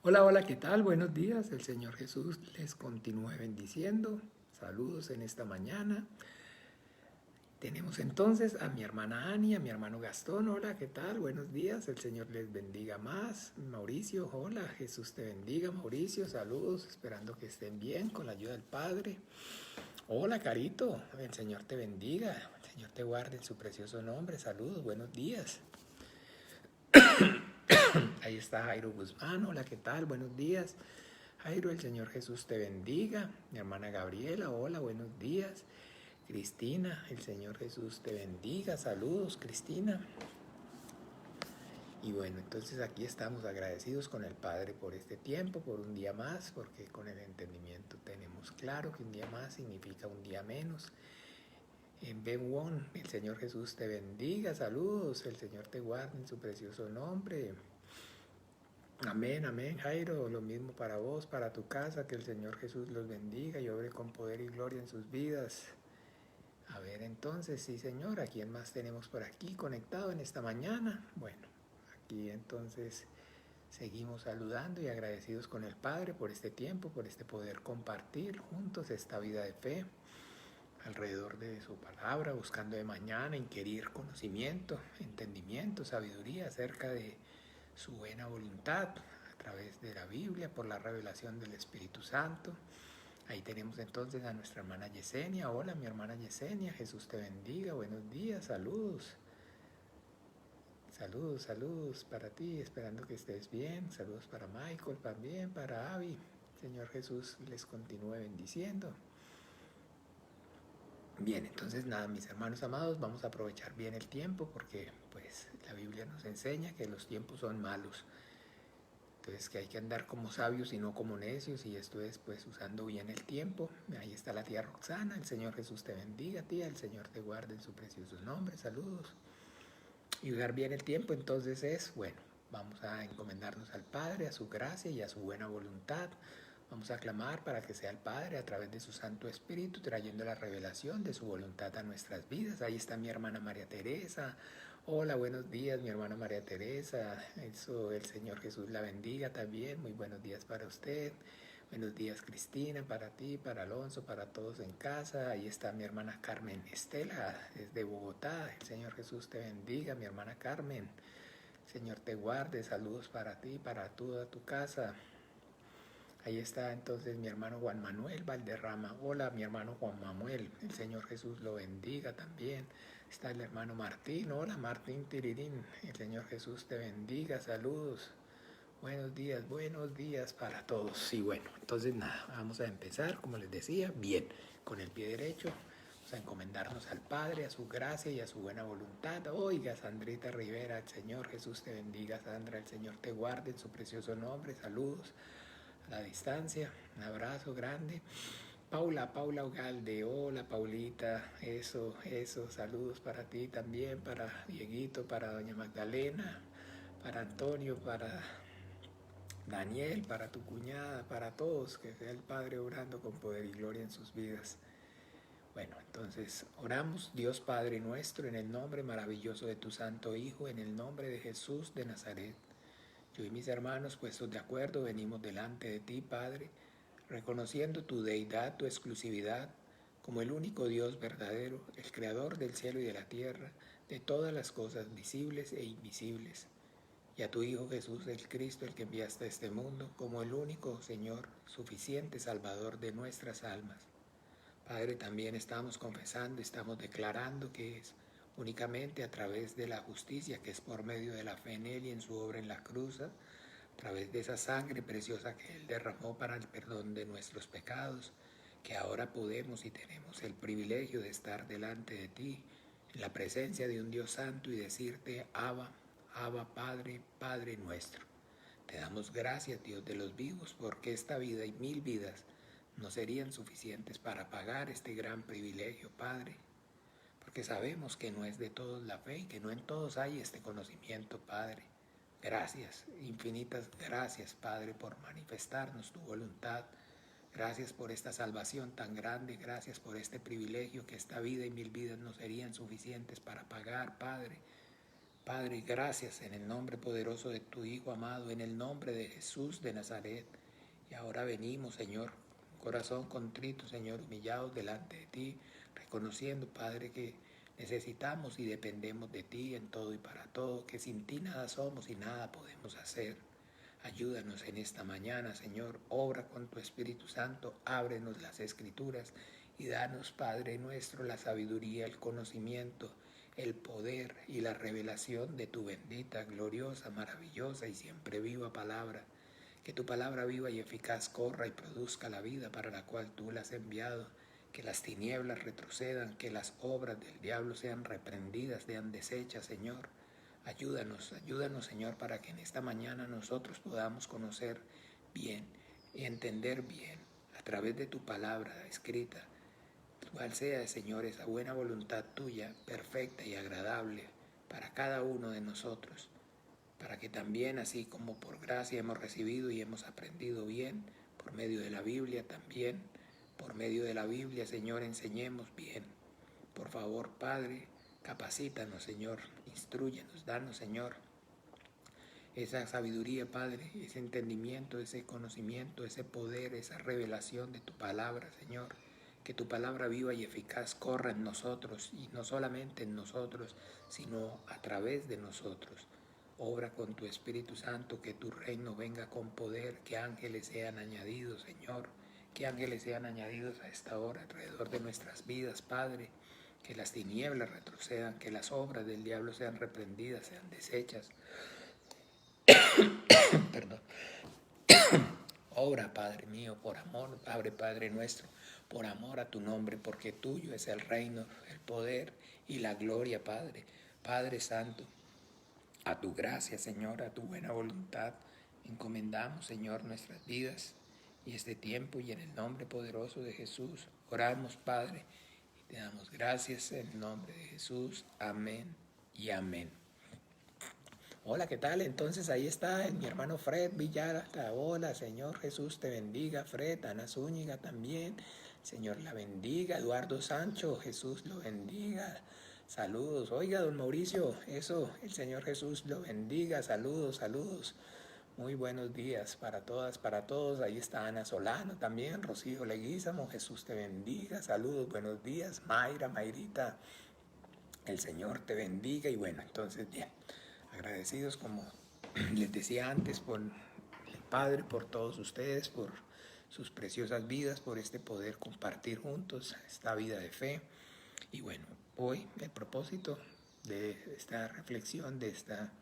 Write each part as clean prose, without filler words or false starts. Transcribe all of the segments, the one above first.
Hola, hola, ¿qué tal? Buenos días. El Señor Jesús les continúe bendiciendo. Saludos en esta mañana. Tenemos entonces a mi hermana Ani, a mi hermano Gastón. Hola, ¿qué tal? Buenos días. El Señor les bendiga más. Mauricio, hola. Jesús te bendiga, Mauricio. Saludos. Esperando que estén bien con la ayuda del Padre. Hola, Carito. El Señor te bendiga. El Señor te guarde en su precioso nombre. Saludos. Buenos días. Ahí está Jairo Guzmán. Hola, ¿qué tal? Buenos días. Jairo, el Señor Jesús te bendiga. Mi hermana Gabriela, hola, buenos días. Cristina, el Señor Jesús te bendiga. Saludos, Cristina. Y bueno, entonces aquí estamos agradecidos con el Padre por este tiempo, por un día más, porque con el entendimiento tenemos claro que un día más significa un día menos. En Ben Won, el Señor Jesús te bendiga. Saludos, el Señor te guarde en su precioso nombre. Amén, amén, Jairo, lo mismo para vos, para tu casa, que el Señor Jesús los bendiga y obre con poder y gloria en sus vidas. A ver, entonces, sí, Señor, ¿a quién más tenemos por aquí conectado en esta mañana? Bueno, aquí entonces seguimos saludando y agradecidos con el Padre por este tiempo, por este poder compartir juntos esta vida de fe alrededor de su palabra, buscando de mañana inquirir conocimiento, entendimiento, sabiduría acerca de su buena voluntad a través de la Biblia, por la revelación del Espíritu Santo. Ahí tenemos entonces a nuestra hermana Yesenia. Hola, mi hermana Yesenia, Jesús te bendiga, buenos días, saludos. Saludos, saludos para ti, esperando que estés bien. Saludos para Michael también, para Abby. Señor Jesús les continúe bendiciendo. Bien, entonces nada, mis hermanos amados, vamos a aprovechar bien el tiempo porque pues la Biblia nos enseña que los tiempos son malos. Entonces que hay que andar como sabios y no como necios, y esto es pues usando bien el tiempo. Ahí está la tía Roxana. El Señor Jesús te bendiga, tía. El Señor te guarde en su precioso nombre. Saludos. Y usar bien el tiempo entonces es, bueno, vamos a encomendarnos al Padre, a su gracia y a su buena voluntad. Vamos a clamar para que sea el Padre a través de su Santo Espíritu trayendo la revelación de su voluntad a nuestras vidas. Ahí está mi hermana María Teresa. Hola, buenos días, mi hermana María Teresa. Eso, el Señor Jesús la bendiga también. Muy buenos días para usted. Buenos días, Cristina, para ti, para Alonso, para todos en casa. Ahí está mi hermana Carmen Estela, desde Bogotá. El Señor Jesús te bendiga, mi hermana Carmen. El Señor te guarde. Saludos para ti, para toda tu casa. Ahí está entonces mi hermano Juan Manuel Valderrama. Hola, mi hermano Juan Manuel. El Señor Jesús lo bendiga también. Está el hermano Martín. Hola, Martín Tirirín. El Señor Jesús te bendiga. Saludos. Buenos días para todos. Y bueno, entonces nada, vamos a empezar, como les decía, bien, con el pie derecho. Vamos a encomendarnos al Padre, a su gracia y a su buena voluntad. Oiga, Sandrita Rivera, el Señor Jesús te bendiga, Sandra. El Señor te guarde en su precioso nombre. Saludos a la distancia, un abrazo grande. Paula Ugalde, hola Paulita, eso, saludos para ti también, para Dieguito, para doña Magdalena, para Antonio, para Daniel, para tu cuñada, para todos, que sea el Padre orando con poder y gloria en sus vidas. Bueno, entonces oramos, Dios Padre nuestro, en el nombre maravilloso de tu Santo Hijo, en el nombre de Jesús de Nazaret. Yo y mis hermanos, puestos de acuerdo, venimos delante de ti, Padre, reconociendo tu deidad, tu exclusividad, como el único Dios verdadero, el Creador del cielo y de la tierra, de todas las cosas visibles e invisibles, y a tu Hijo Jesús el Cristo, el que enviaste a este mundo, como el único Señor, suficiente Salvador de nuestras almas. Padre, también estamos confesando, estamos declarando que es únicamente a través de la justicia, que es por medio de la fe en Él y en su obra en la cruz, a través de esa sangre preciosa que Él derramó para el perdón de nuestros pecados, que ahora podemos y tenemos el privilegio de estar delante de ti, en la presencia de un Dios santo y decirte, Abba, Abba, Padre, Padre nuestro. Te damos gracias, Dios de los vivos, porque esta vida y 1000 vidas no serían suficientes para pagar este gran privilegio, Padre, porque sabemos que no es de todos la fe y que no en todos hay este conocimiento, Padre. Gracias, infinitas gracias, Padre, por manifestarnos tu voluntad. Gracias por esta salvación tan grande, gracias por este privilegio que esta vida y 1000 vidas no serían suficientes para pagar, Padre. Padre, gracias en el nombre poderoso de tu Hijo amado, en el nombre de Jesús de Nazaret. Y ahora venimos, Señor, corazón contrito, Señor, humillados delante de ti, reconociendo, Padre, que necesitamos y dependemos de ti en todo y para todo, que sin ti nada somos y nada podemos hacer. Ayúdanos en esta mañana, Señor, obra con tu Espíritu Santo, ábrenos las Escrituras y danos, Padre nuestro, la sabiduría, el conocimiento, el poder y la revelación de tu bendita, gloriosa, maravillosa y siempre viva palabra. Que tu palabra viva y eficaz corra y produzca la vida para la cual tú la has enviado. Que las tinieblas retrocedan, que las obras del diablo sean reprendidas, sean deshechas, Señor. Ayúdanos, Señor, para que en esta mañana nosotros podamos conocer bien y entender bien a través de tu palabra escrita, cuál sea, Señor, esa buena voluntad tuya, perfecta y agradable para cada uno de nosotros, para que también, así como por gracia hemos recibido y hemos aprendido bien, por medio de la Biblia también, por medio de la Biblia, Señor, enseñemos bien. Por favor, Padre, capacítanos, Señor, instrúyenos, danos, Señor, esa sabiduría, Padre, ese entendimiento, ese conocimiento, ese poder, esa revelación de tu palabra, Señor. Que tu palabra viva y eficaz corra en nosotros, y no solamente en nosotros, sino a través de nosotros. Obra con tu Espíritu Santo, que tu reino venga con poder, que ángeles sean añadidos, Señor, que ángeles sean añadidos a esta hora alrededor de nuestras vidas, Padre, que las tinieblas retrocedan, que las obras del diablo sean reprendidas, sean deshechas. Perdón. Obra, Padre mío, por amor, abre, Padre nuestro, por amor a tu nombre, porque tuyo es el reino, el poder y la gloria, Padre. Padre Santo, a tu gracia, Señor, a tu buena voluntad, encomendamos, Señor, nuestras vidas y este tiempo, y en el nombre poderoso de Jesús oramos, Padre, y te damos gracias en el nombre de Jesús. Amén y amén. Hola, ¿qué tal? Entonces ahí está mi hermano Fred Villara. Hola, Señor Jesús te bendiga. Fred, Ana Zúñiga también. Señor la bendiga. Eduardo Sancho, Jesús lo bendiga. Saludos. Oiga, don Mauricio, eso, el Señor Jesús lo bendiga. Saludos, saludos. Muy buenos días para todas, para todos. Ahí está Ana Solano también. Rocío Leguízamo, Jesús te bendiga. Saludos, buenos días. Mayra, Mayrita, el Señor te bendiga. Y bueno, entonces bien. Agradecidos, como les decía antes, por el Padre, por todos ustedes, por sus preciosas vidas, por este poder compartir juntos esta vida de fe. Y bueno, hoy el propósito de esta reflexión, de esta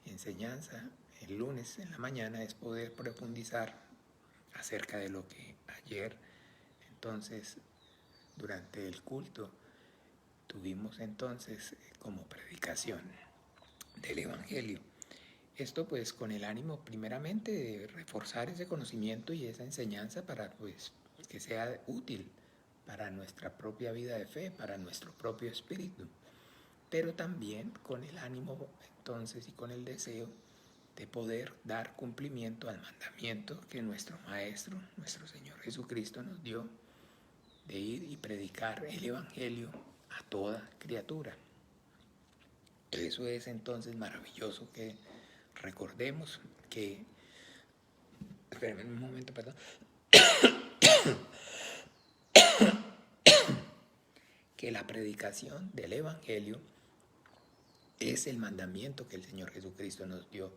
enseñanza, el lunes en la mañana, es poder profundizar acerca de lo que ayer, entonces, durante el culto, tuvimos entonces como predicación del Evangelio. Esto pues con el ánimo primeramente de reforzar ese conocimiento y esa enseñanza para pues que sea útil para nuestra propia vida de fe, para nuestro propio espíritu, pero también con el ánimo entonces y con el deseo de poder dar cumplimiento al mandamiento que nuestro Maestro, nuestro Señor Jesucristo nos dio, de ir y predicar el Evangelio a toda criatura. Eso es entonces maravilloso, que recordemos que, espérenme un momento, perdón, que la predicación del Evangelio es el mandamiento que el Señor Jesucristo nos dio.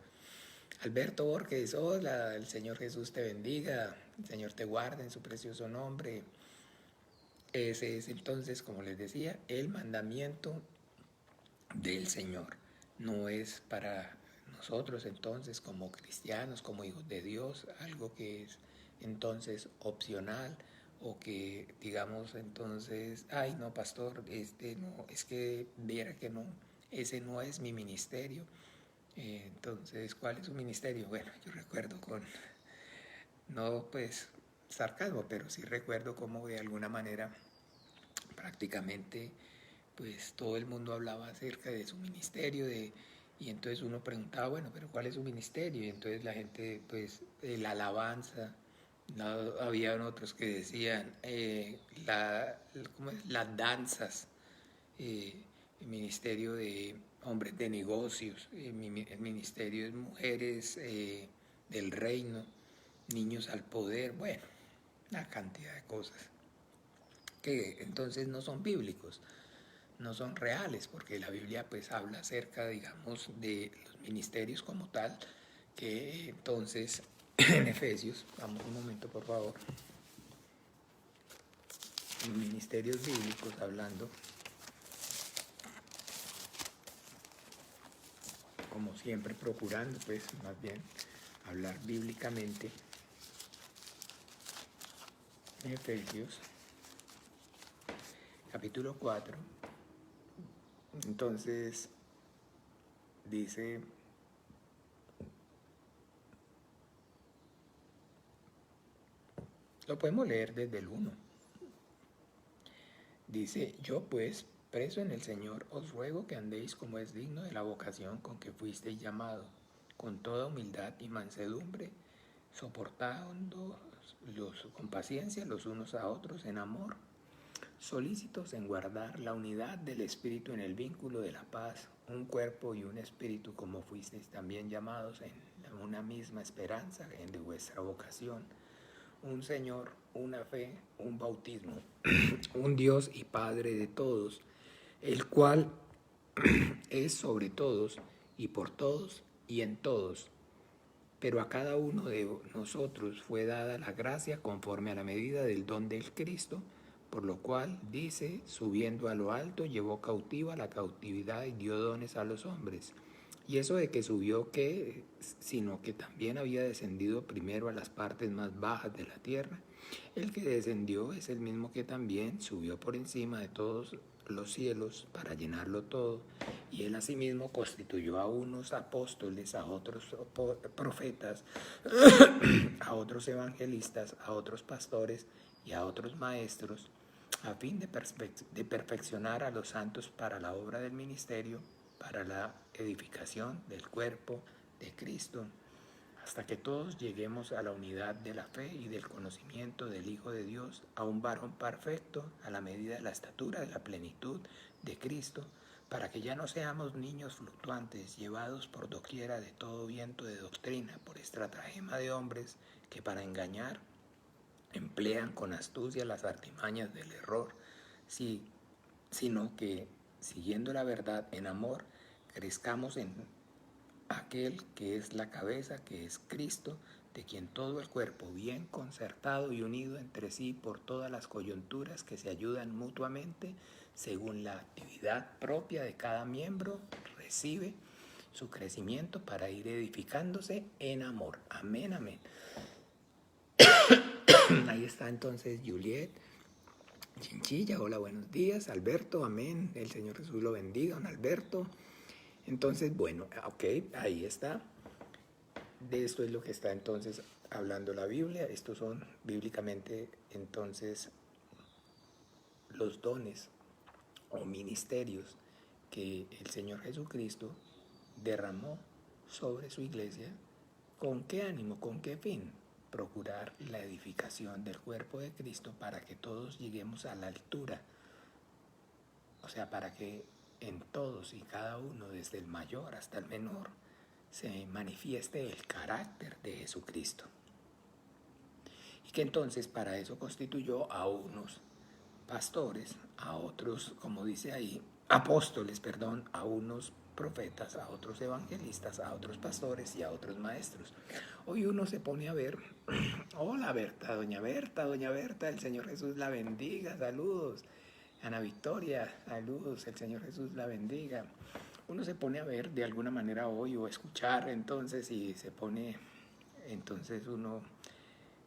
Alberto Borges, hola, el Señor Jesús te bendiga, el Señor te guarde en su precioso nombre. Ese es entonces, como les decía, el mandamiento del Señor. No es para nosotros entonces como cristianos, como hijos de Dios, algo que es entonces opcional, o que digamos entonces, ay no pastor, no, es que viera que no, ese no es mi ministerio. Entonces, ¿cuál es su ministerio? Bueno, yo recuerdo con, no pues sarcasmo, pero sí recuerdo cómo de alguna manera prácticamente pues todo el mundo hablaba acerca de su ministerio, y entonces uno preguntaba, bueno, pero ¿cuál es su ministerio? Y entonces la gente, pues, la alabanza, no, habían otros que decían, ¿cómo es? Las danzas, el ministerio de hombres de negocios, el ministerio de mujeres del reino, niños al poder, bueno, una cantidad de cosas que entonces no son bíblicos, no son reales, porque la Biblia pues habla acerca, digamos, de los ministerios como tal, que entonces en Efesios, vamos un momento por favor, los ministerios bíblicos hablando, como siempre procurando pues más bien hablar bíblicamente, en Efesios capítulo 4, entonces dice: lo podemos leer desde el 1. Dice: yo pues, preso en el Señor, os ruego que andéis como es digno de la vocación con que fuisteis llamado, con toda humildad y mansedumbre, soportándoos con paciencia los unos a otros en amor, solícitos en guardar la unidad del Espíritu en el vínculo de la paz, un cuerpo y un espíritu, como fuisteis también llamados en una misma esperanza de vuestra vocación, un Señor, una fe, un bautismo, un Dios y Padre de todos, el cual es sobre todos y por todos y en todos. Pero a cada uno de nosotros fue dada la gracia conforme a la medida del don del Cristo, por lo cual dice: subiendo a lo alto, llevó cautiva la cautividad y dio dones a los hombres. Y eso de que subió, ¿qué? Sino que también había descendido primero a las partes más bajas de la tierra. El que descendió es el mismo que también subió por encima de todos los cielos para llenarlo todo. Y él asimismo constituyó a unos apóstoles, a otros profetas, a otros evangelistas, a otros pastores y a otros maestros, a fin de perfeccionar a los santos para la obra del ministerio, para la edificación del cuerpo de Cristo, hasta que todos lleguemos a la unidad de la fe y del conocimiento del Hijo de Dios, a un varón perfecto, a la medida de la estatura de la plenitud de Cristo, para que ya no seamos niños fluctuantes, llevados por doquiera de todo viento de doctrina, por estratagema de hombres que para engañar emplean con astucia las artimañas del error, sino que, siguiendo la verdad en amor, crezcamos en aquel que es la cabeza, que es Cristo, de quien todo el cuerpo, bien concertado y unido entre sí por todas las coyunturas que se ayudan mutuamente, según la actividad propia de cada miembro, recibe su crecimiento para ir edificándose en amor. Amén, amén. Ahí está entonces Juliet, Chinchilla, hola, buenos días. Alberto, amén. El Señor Jesús lo bendiga, don Alberto. Entonces, bueno, ok, ahí está. De esto es lo que está entonces hablando la Biblia. Estos son bíblicamente entonces los dones o ministerios que el Señor Jesucristo derramó sobre su iglesia. ¿Con qué ánimo? ¿Con qué fin? Procurar la edificación del cuerpo de Cristo para que todos lleguemos a la altura. O sea, para que en todos y cada uno, desde el mayor hasta el menor, se manifieste el carácter de Jesucristo. Y que entonces para eso constituyó a unos pastores, a otros, como dice ahí, apóstoles, perdón, a unos profetas, a otros evangelistas, a otros pastores y a otros maestros. Hoy uno se pone a ver, hola Berta, doña Berta, el Señor Jesús la bendiga, saludos. Ana Victoria, saludos, el Señor Jesús la bendiga. Uno se pone a ver de alguna manera hoy o escuchar entonces y se pone, entonces uno,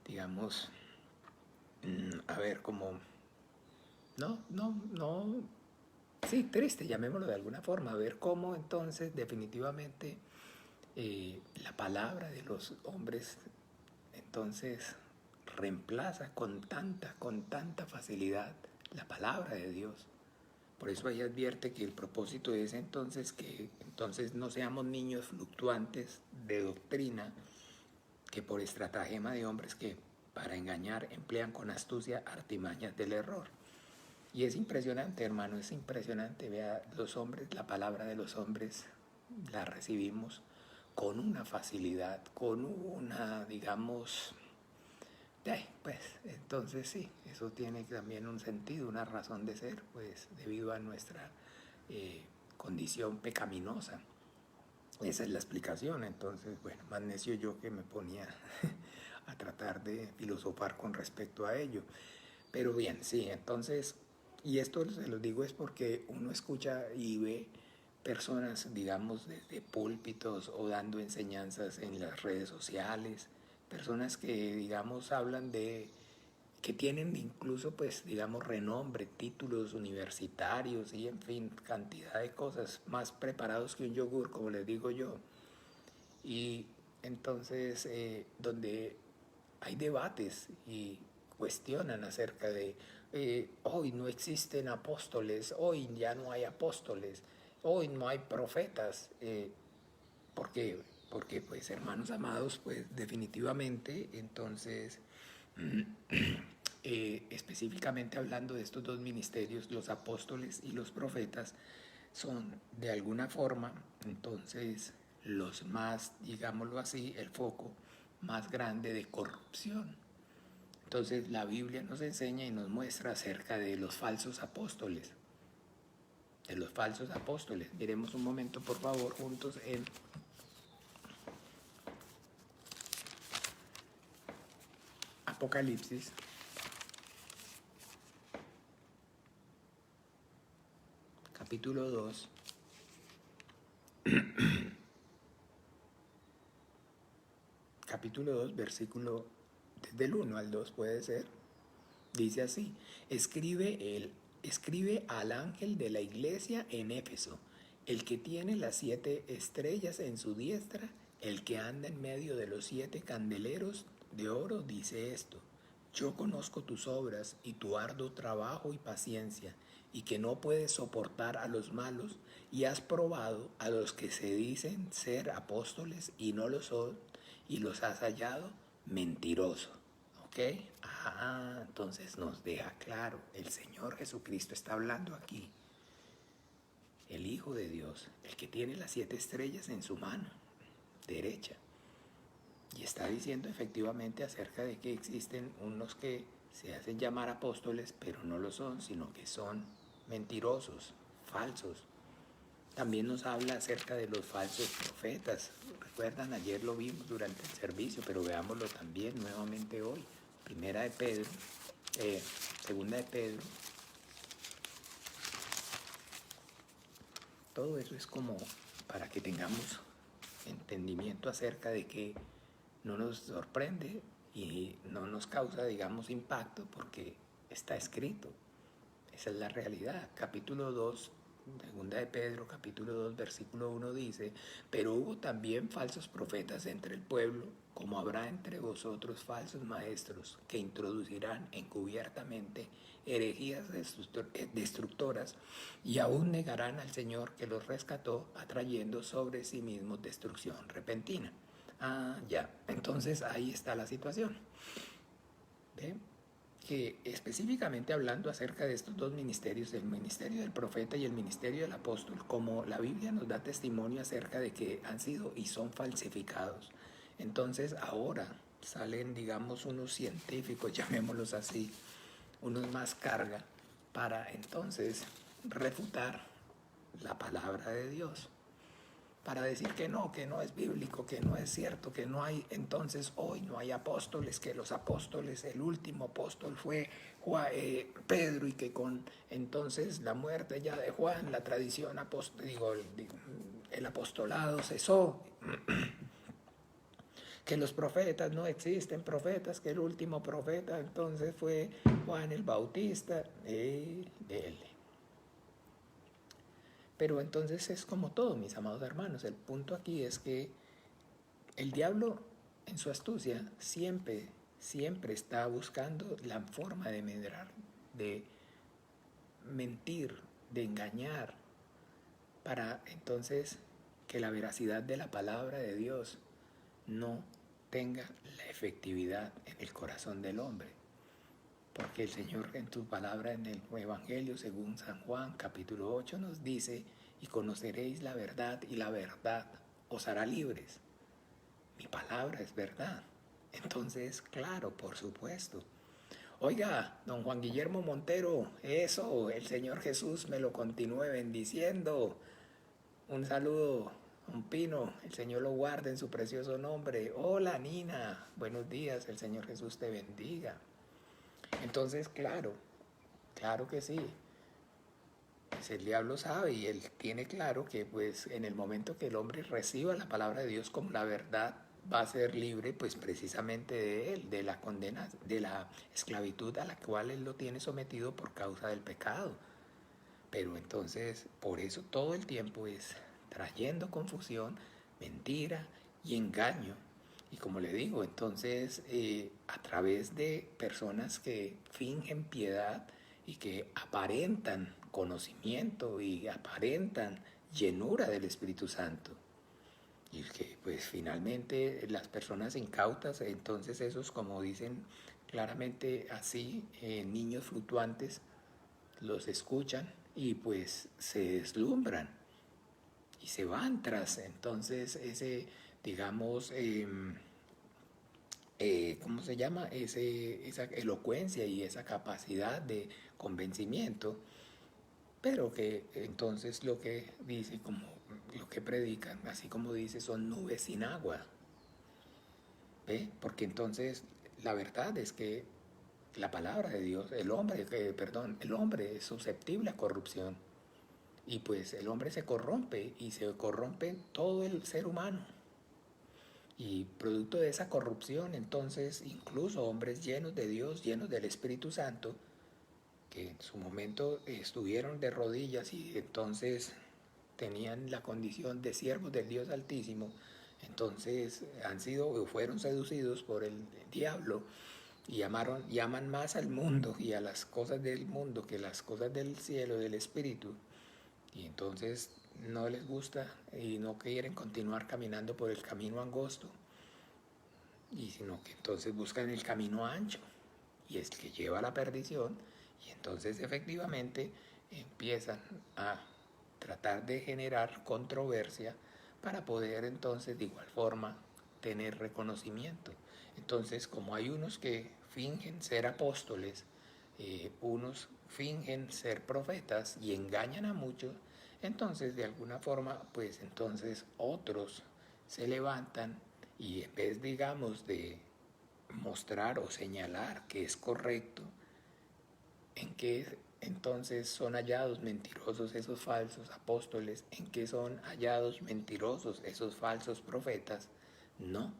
digamos, a ver como, sí, triste, llamémoslo de alguna forma, a ver cómo entonces definitivamente la palabra de los hombres entonces reemplaza con tanta facilidad la palabra de Dios. Por eso ahí advierte que el propósito es entonces que entonces no seamos niños fluctuantes de doctrina que por estratagema de hombres que para engañar emplean con astucia artimañas del error. Y es impresionante, hermano, es impresionante. Vea, los hombres, la palabra de los hombres la recibimos con una facilidad, con una, digamos, pues entonces sí, eso tiene también un sentido, una razón de ser, pues debido a nuestra condición pecaminosa. Esa es la explicación. Entonces, bueno, más necio yo que me ponía a tratar de filosofar con respecto a ello. Pero bien, sí, entonces, y esto se lo digo es porque uno escucha y ve personas, digamos, desde púlpitos o dando enseñanzas en las redes sociales, personas que, digamos, hablan de, que tienen incluso, pues, digamos, renombre, títulos universitarios y, en fin, cantidad de cosas, más preparados que un yogur, como les digo yo. Y entonces, donde hay debates y cuestionan acerca de hoy no existen apóstoles, hoy ya no hay apóstoles, hoy no hay profetas. ¿Por qué? Porque pues hermanos amados, pues definitivamente entonces específicamente hablando de estos dos ministerios, los apóstoles y los profetas, son de alguna forma entonces los más, digámoslo así, el foco más grande de corrupción. Entonces la Biblia nos enseña y nos muestra acerca de los falsos apóstoles. De los falsos apóstoles. Miremos un momento, por favor, juntos en Apocalipsis, capítulo 2. Capítulo 2, versículo desde el 1 al 2 puede ser. Dice así: escribe al ángel de la iglesia en Éfeso, el que tiene las 7 estrellas en su diestra, el que anda en medio de los 7 candeleros de oro, dice esto: yo conozco tus obras y tu arduo trabajo y paciencia, y que no puedes soportar a los malos, y has probado a los que se dicen ser apóstoles y no lo son, y los has hallado mentirosos. ¿Ok? Entonces nos deja claro, el Señor Jesucristo está hablando aquí, el Hijo de Dios, el que tiene las 7 estrellas en su mano derecha, y está diciendo efectivamente acerca de que existen unos que se hacen llamar apóstoles, pero no lo son, sino que son mentirosos, falsos. También nos habla acerca de los falsos profetas. Recuerdan, ayer lo vimos durante el servicio, pero veámoslo también nuevamente hoy. Primera de Pedro, segunda de Pedro. Todo eso es como para que tengamos entendimiento acerca de que no nos sorprende y no nos causa, digamos, impacto porque está escrito. Esa es la realidad. Capítulo 2, segunda de Pedro, capítulo 2, versículo 1 dice: pero hubo también falsos profetas entre el pueblo, como habrá entre vosotros falsos maestros, que introducirán encubiertamente herejías destructoras, y aún negarán al Señor que los rescató, atrayendo sobre sí mismos destrucción repentina. Ya, entonces ahí está la situación. ¿Ve? Que específicamente hablando acerca de estos dos ministerios, el ministerio del profeta y el ministerio del apóstol, como la Biblia nos da testimonio acerca de que han sido y son falsificados, entonces ahora salen, digamos, unos científicos, llamémoslos así, unos más carga, para entonces refutar la palabra de Dios, para decir que no es bíblico, que no es cierto, que no hay, entonces hoy no hay apóstoles, que los apóstoles, el último apóstol fue Pedro, y que con entonces la muerte ya de Juan, la tradición el apostolado cesó, que los profetas no existen profetas, que el último profeta entonces fue Juan el Bautista, Pero entonces es como todo, mis amados hermanos. El punto aquí es que el diablo, en su astucia, siempre está buscando la forma de medrar, de mentir, de engañar, para entonces que la veracidad de la palabra de Dios no tenga la efectividad en el corazón del hombre. porque el Señor en tu palabra en el Evangelio según San Juan capítulo 8 nos dice, y conoceréis la verdad y la verdad os hará libres. Mi palabra es verdad. Entonces, claro, por supuesto. Oiga, don Juan Guillermo Montero, eso, el Señor Jesús me lo continúe bendiciendo. Un saludo, un pino, el Señor lo guarde en su precioso nombre. Hola Nina, buenos días, el Señor Jesús te bendiga. Entonces, claro, claro que sí. Pues el diablo sabe y él tiene claro que pues en el momento que el hombre reciba la palabra de Dios como la verdad, va a ser libre pues precisamente de él, de la condena, de la esclavitud a la cual él lo tiene sometido por causa del pecado. Pero entonces por eso todo el tiempo es trayendo confusión, mentira y engaño. Y como le digo, entonces a través de personas que fingen piedad y que aparentan conocimiento y aparentan llenura del Espíritu Santo. Y que pues finalmente las personas incautas, entonces esos como dicen claramente así, niños fluctuantes, los escuchan y pues se deslumbran y se van tras entonces ese, digamos, ¿cómo se llama? Esa elocuencia y esa capacidad de convencimiento, pero que entonces lo que dice, como lo que predican, así como dice, son nubes sin agua. ¿Ve? Porque entonces la verdad es que la palabra de Dios, el hombre es susceptible a corrupción. Y pues el hombre se corrompe y se corrompe todo el ser humano. Y producto de esa corrupción, entonces, incluso hombres llenos de Dios, llenos del Espíritu Santo, que en su momento estuvieron de rodillas y entonces tenían la condición de siervos del Dios Altísimo, entonces han sido o fueron seducidos por el diablo y llaman más al mundo y a las cosas del mundo que las cosas del cielo, del Espíritu. Y entonces no les gusta y no quieren continuar caminando por el camino angosto, y sino que entonces buscan el camino ancho, y es que lleva a la perdición, y entonces efectivamente empiezan a tratar de generar controversia para poder entonces de igual forma tener reconocimiento. Entonces, como hay unos que fingen ser apóstoles, unos fingen ser profetas y engañan a muchos, entonces de alguna forma, pues entonces otros se levantan y en vez, digamos, de mostrar o señalar que es correcto, en que entonces son hallados mentirosos esos falsos apóstoles, en que son hallados mentirosos esos falsos profetas, no,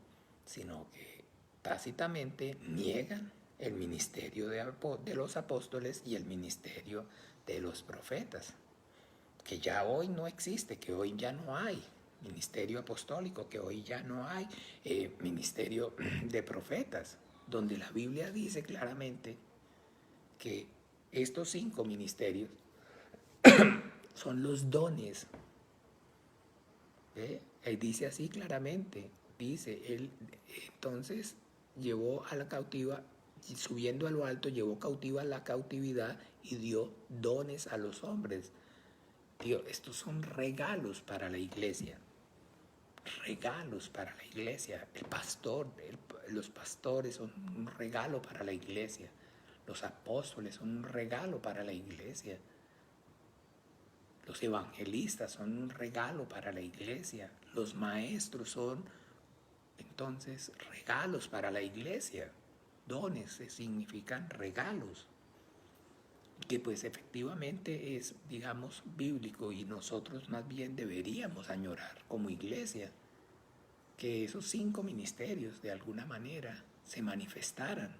sino que tácitamente niegan el ministerio de los apóstoles y el ministerio de los profetas, que ya hoy no existe, que hoy ya no hay ministerio apostólico, que hoy ya no hay ministerio de profetas, donde la Biblia dice claramente que estos 5 ministerios son los dones. ¿Ve? Él dice así claramente, dice, él entonces llevó a la cautiva, subiendo a lo alto, llevó cautiva la cautividad y dio dones a los hombres. Tío, estos son regalos para la iglesia. Regalos para la iglesia. Los pastores son un regalo para la iglesia. Los apóstoles son un regalo para la iglesia. Los evangelistas son un regalo para la iglesia. Los maestros son entonces regalos para la iglesia. Dones significan regalos, que pues efectivamente es, digamos, bíblico, y nosotros más bien deberíamos añorar como iglesia que esos 5 ministerios de alguna manera se manifestaran,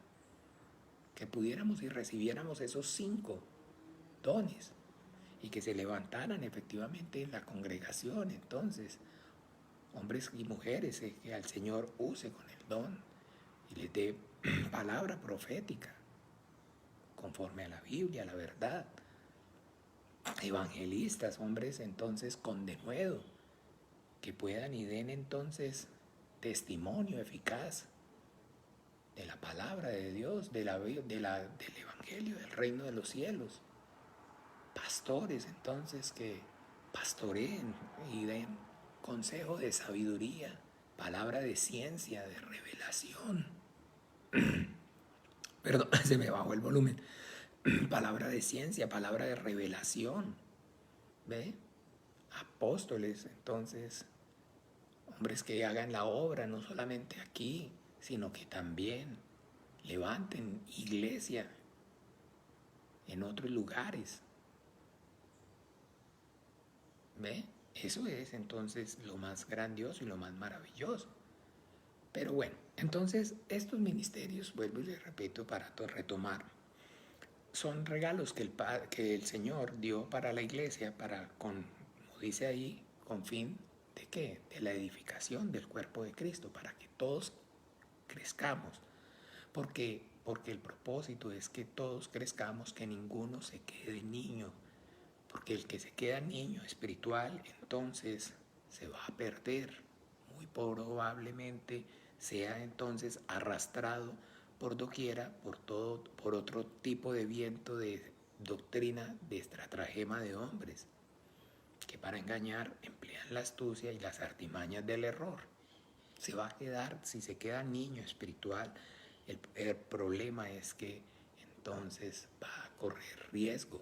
que pudiéramos y recibiéramos esos 5 dones y que se levantaran efectivamente en la congregación, entonces hombres y mujeres que al Señor use con el don y les dé palabra profética conforme a la Biblia, a la verdad. Evangelistas, hombres entonces con denuedo, que puedan y den entonces testimonio eficaz de la palabra de Dios, del Evangelio, del reino de los cielos. Pastores entonces que pastoreen y den consejo de sabiduría, palabra de ciencia, de revelación. Perdón, se me bajó el volumen. Palabra de ciencia, palabra de revelación. ¿Ve? Apóstoles, entonces, hombres que hagan la obra, no solamente aquí, sino que también levanten iglesia en otros lugares. ¿Ve? Eso es entonces lo más grandioso y lo más maravilloso. Pero bueno, entonces estos ministerios, vuelvo y les repito para retomar, son regalos que el Señor dio para la iglesia, como dice ahí, con fin de ¿qué? De la edificación del cuerpo de Cristo, para que todos crezcamos. Porque el propósito es que todos crezcamos, que ninguno se quede niño. Porque el que se queda niño espiritual, entonces se va a perder. Muy probablemente sea entonces arrastrado por doquiera, por otro tipo de viento de doctrina, de estratagema de hombres, que para engañar emplean la astucia y las artimañas del error. Se va a quedar, si se queda niño espiritual, el problema es que entonces va a correr riesgo,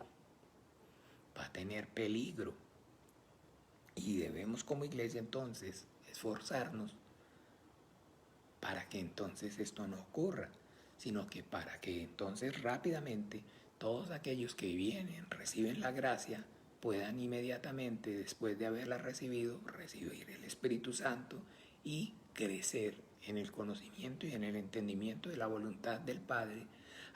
va a tener peligro. Y debemos como iglesia entonces esforzarnos para que entonces esto no ocurra, sino que para que entonces rápidamente todos aquellos que vienen, reciben la gracia, puedan inmediatamente, después de haberla recibido, recibir el Espíritu Santo y crecer en el conocimiento y en el entendimiento de la voluntad del Padre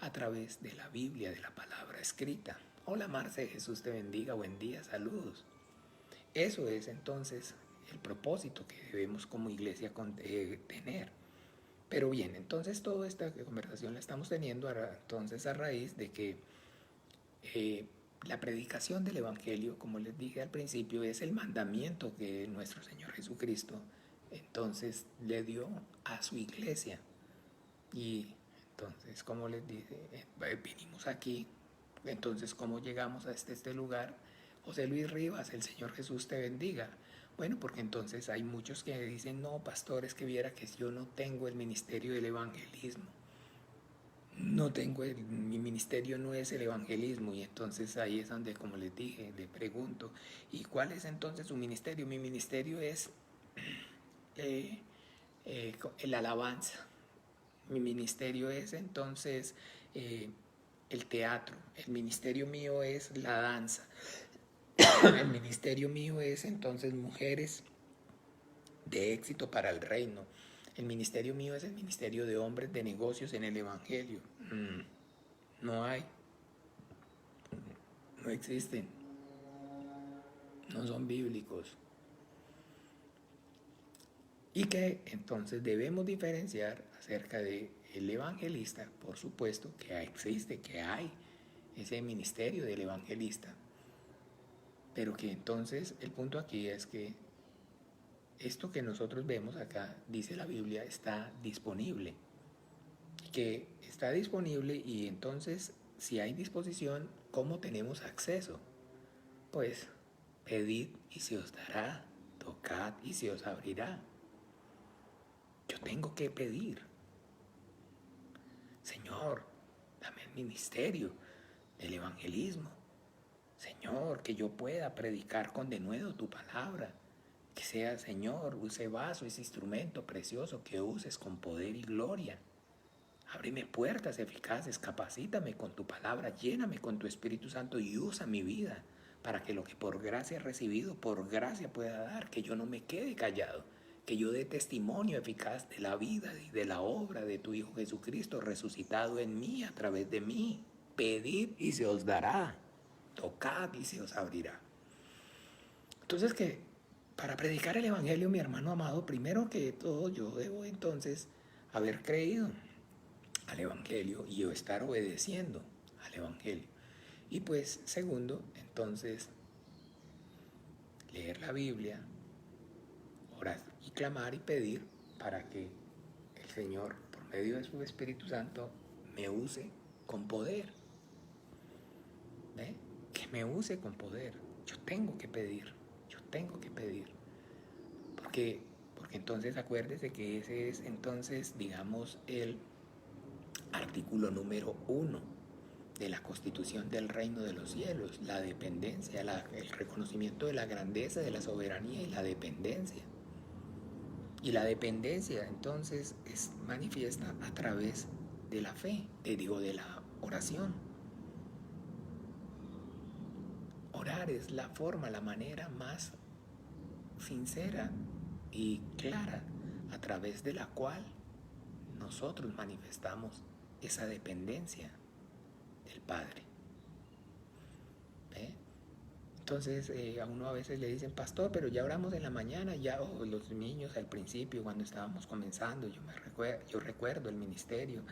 a través de la Biblia, de la palabra escrita. Hola Marce, Jesús te bendiga, buen día, saludos. Eso es entonces el propósito que debemos como iglesia tener. Pero bien, entonces toda esta conversación la estamos teniendo entonces a raíz de que la predicación del Evangelio, como les dije al principio, es el mandamiento que nuestro Señor Jesucristo entonces le dio a su iglesia. Y entonces, como les dije, vinimos aquí. Entonces, ¿cómo llegamos a este lugar? José Luis Rivas, el Señor Jesús te bendiga. Bueno, porque entonces hay muchos que dicen, no, pastores, que viera que yo no tengo el ministerio del evangelismo. No tengo mi ministerio no es el evangelismo. Y entonces ahí es donde, como les dije, le pregunto, ¿y cuál es entonces su ministerio? Mi ministerio es el alabanza. Mi ministerio es entonces el teatro. El ministerio mío es la danza. El ministerio mío es entonces mujeres de éxito para el reino. El ministerio mío es el ministerio de hombres de negocios en el Evangelio. No hay. No existen. No son bíblicos. Y que entonces debemos diferenciar acerca del evangelista, por supuesto, que existe, que hay ese ministerio del evangelista. Pero que entonces el punto aquí es que esto que nosotros vemos acá, dice la Biblia, está disponible. Que está disponible y entonces si hay disposición, ¿cómo tenemos acceso? Pues pedid y se os dará, tocad y se os abrirá. Yo tengo que pedir. Señor, dame el ministerio del evangelismo. Señor, que yo pueda predicar con denuedo tu palabra. Que sea, Señor, ese vaso, ese instrumento precioso que uses con poder y gloria. Ábreme puertas eficaces, capacítame con tu palabra, lléname con tu Espíritu Santo y usa mi vida para que lo que por gracia he recibido, por gracia pueda dar, que yo no me quede callado, que yo dé testimonio eficaz de la vida y de la obra de tu Hijo Jesucristo resucitado en mí, a través de mí. Pedid y se os dará, tocad y se os abrirá. Entonces que para predicar el Evangelio, mi hermano amado, primero que todo yo debo entonces haber creído al Evangelio y yo estar obedeciendo al Evangelio. Y pues segundo, entonces leer la Biblia, orar y clamar y pedir para que el Señor, por medio de su Espíritu Santo, me use con poder. ¿Ve? Que me use con poder. Yo tengo que pedir. Porque entonces acuérdese que ese es entonces, digamos, el artículo número 1 de la Constitución del Reino de los Cielos, la dependencia, el reconocimiento de la grandeza, de la soberanía y la dependencia. Y la dependencia entonces es manifiesta a través de la fe, de la oración. Orar es la forma, la manera más sincera y clara a través de la cual nosotros manifestamos esa dependencia del Padre. ¿Ve? Entonces a uno a veces le dicen, pastor, pero ya oramos en la mañana, ya los niños al principio cuando estábamos comenzando, yo recuerdo el ministerio,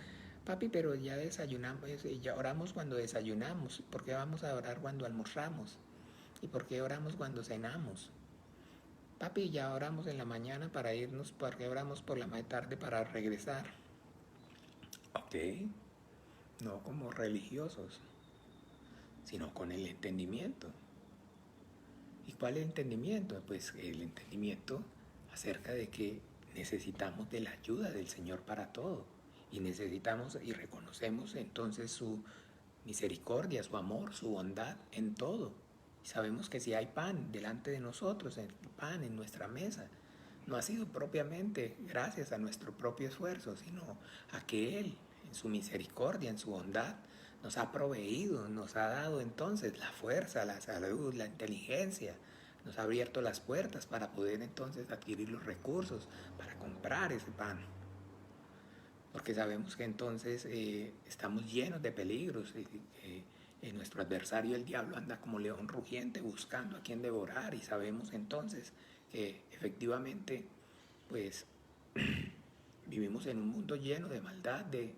papi, pero ya desayunamos, ya oramos cuando desayunamos, ¿por qué vamos a orar cuando almorzamos? ¿Y por qué oramos cuando cenamos? Papi, ya oramos en la mañana para irnos, ¿por qué oramos por la tarde para regresar? Ok, no como religiosos, sino con el entendimiento. ¿Y cuál es el entendimiento? Pues el entendimiento acerca de que necesitamos de la ayuda del Señor para todo. Y necesitamos y reconocemos entonces su misericordia, su amor, su bondad en todo. Y sabemos que si hay pan delante de nosotros, el pan en nuestra mesa, no ha sido propiamente gracias a nuestro propio esfuerzo, sino a que Él, en su misericordia, en su bondad, nos ha proveído, nos ha dado entonces la fuerza, la salud, la inteligencia, nos ha abierto las puertas para poder entonces adquirir los recursos para comprar ese pan. Porque sabemos que entonces estamos llenos de peligros. Nuestro adversario, el diablo, anda como león rugiente buscando a quien devorar, y sabemos entonces que efectivamente pues vivimos en un mundo lleno de maldad, de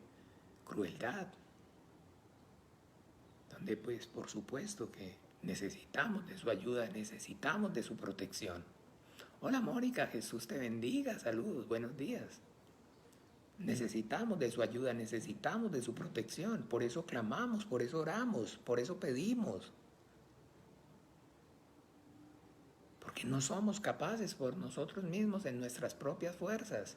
crueldad, donde pues por supuesto que necesitamos de su ayuda, necesitamos de su protección. Hola Mónica, Jesús te bendiga, saludos, buenos días. Necesitamos de su ayuda, necesitamos de su protección, por eso clamamos, por eso oramos, por eso pedimos. Porque no somos capaces por nosotros mismos en nuestras propias fuerzas.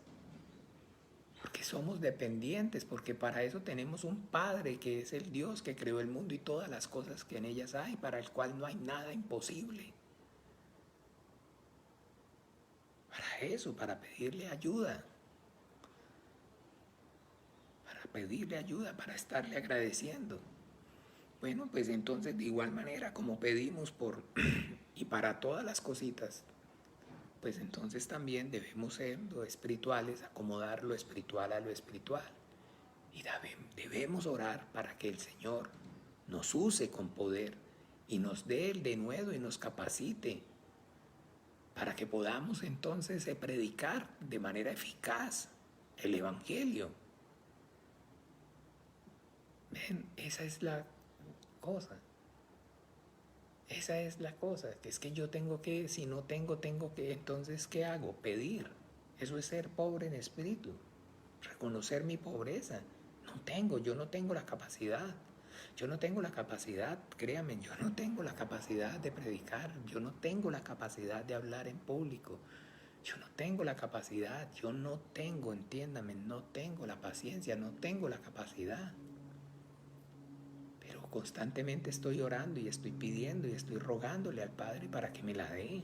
Porque somos dependientes, porque para eso tenemos un Padre que es el Dios que creó el mundo y todas las cosas que en ellas hay, para el cual no hay nada imposible. Para eso, para pedirle ayuda. Para estarle agradeciendo. Bueno, pues entonces de igual manera como pedimos por y para todas las cositas, pues entonces también debemos ser lo espirituales, acomodar lo espiritual a lo espiritual. Y debemos orar para que el Señor nos use con poder y nos dé el denuedo y nos capacite para que podamos entonces predicar de manera eficaz el Evangelio. Ven, esa es la cosa. Esa es la cosa, que es que yo tengo que, si no tengo que, entonces ¿qué hago? Pedir. Eso es ser pobre en espíritu, reconocer mi pobreza. Yo no tengo la capacidad. Yo no tengo la capacidad, créanme, yo no tengo la capacidad de predicar, yo no tengo la capacidad de hablar en público, yo no tengo la capacidad, entiéndame, no tengo la paciencia, no tengo la capacidad. Pero constantemente estoy orando y estoy pidiendo y estoy rogándole al Padre para que me la dé,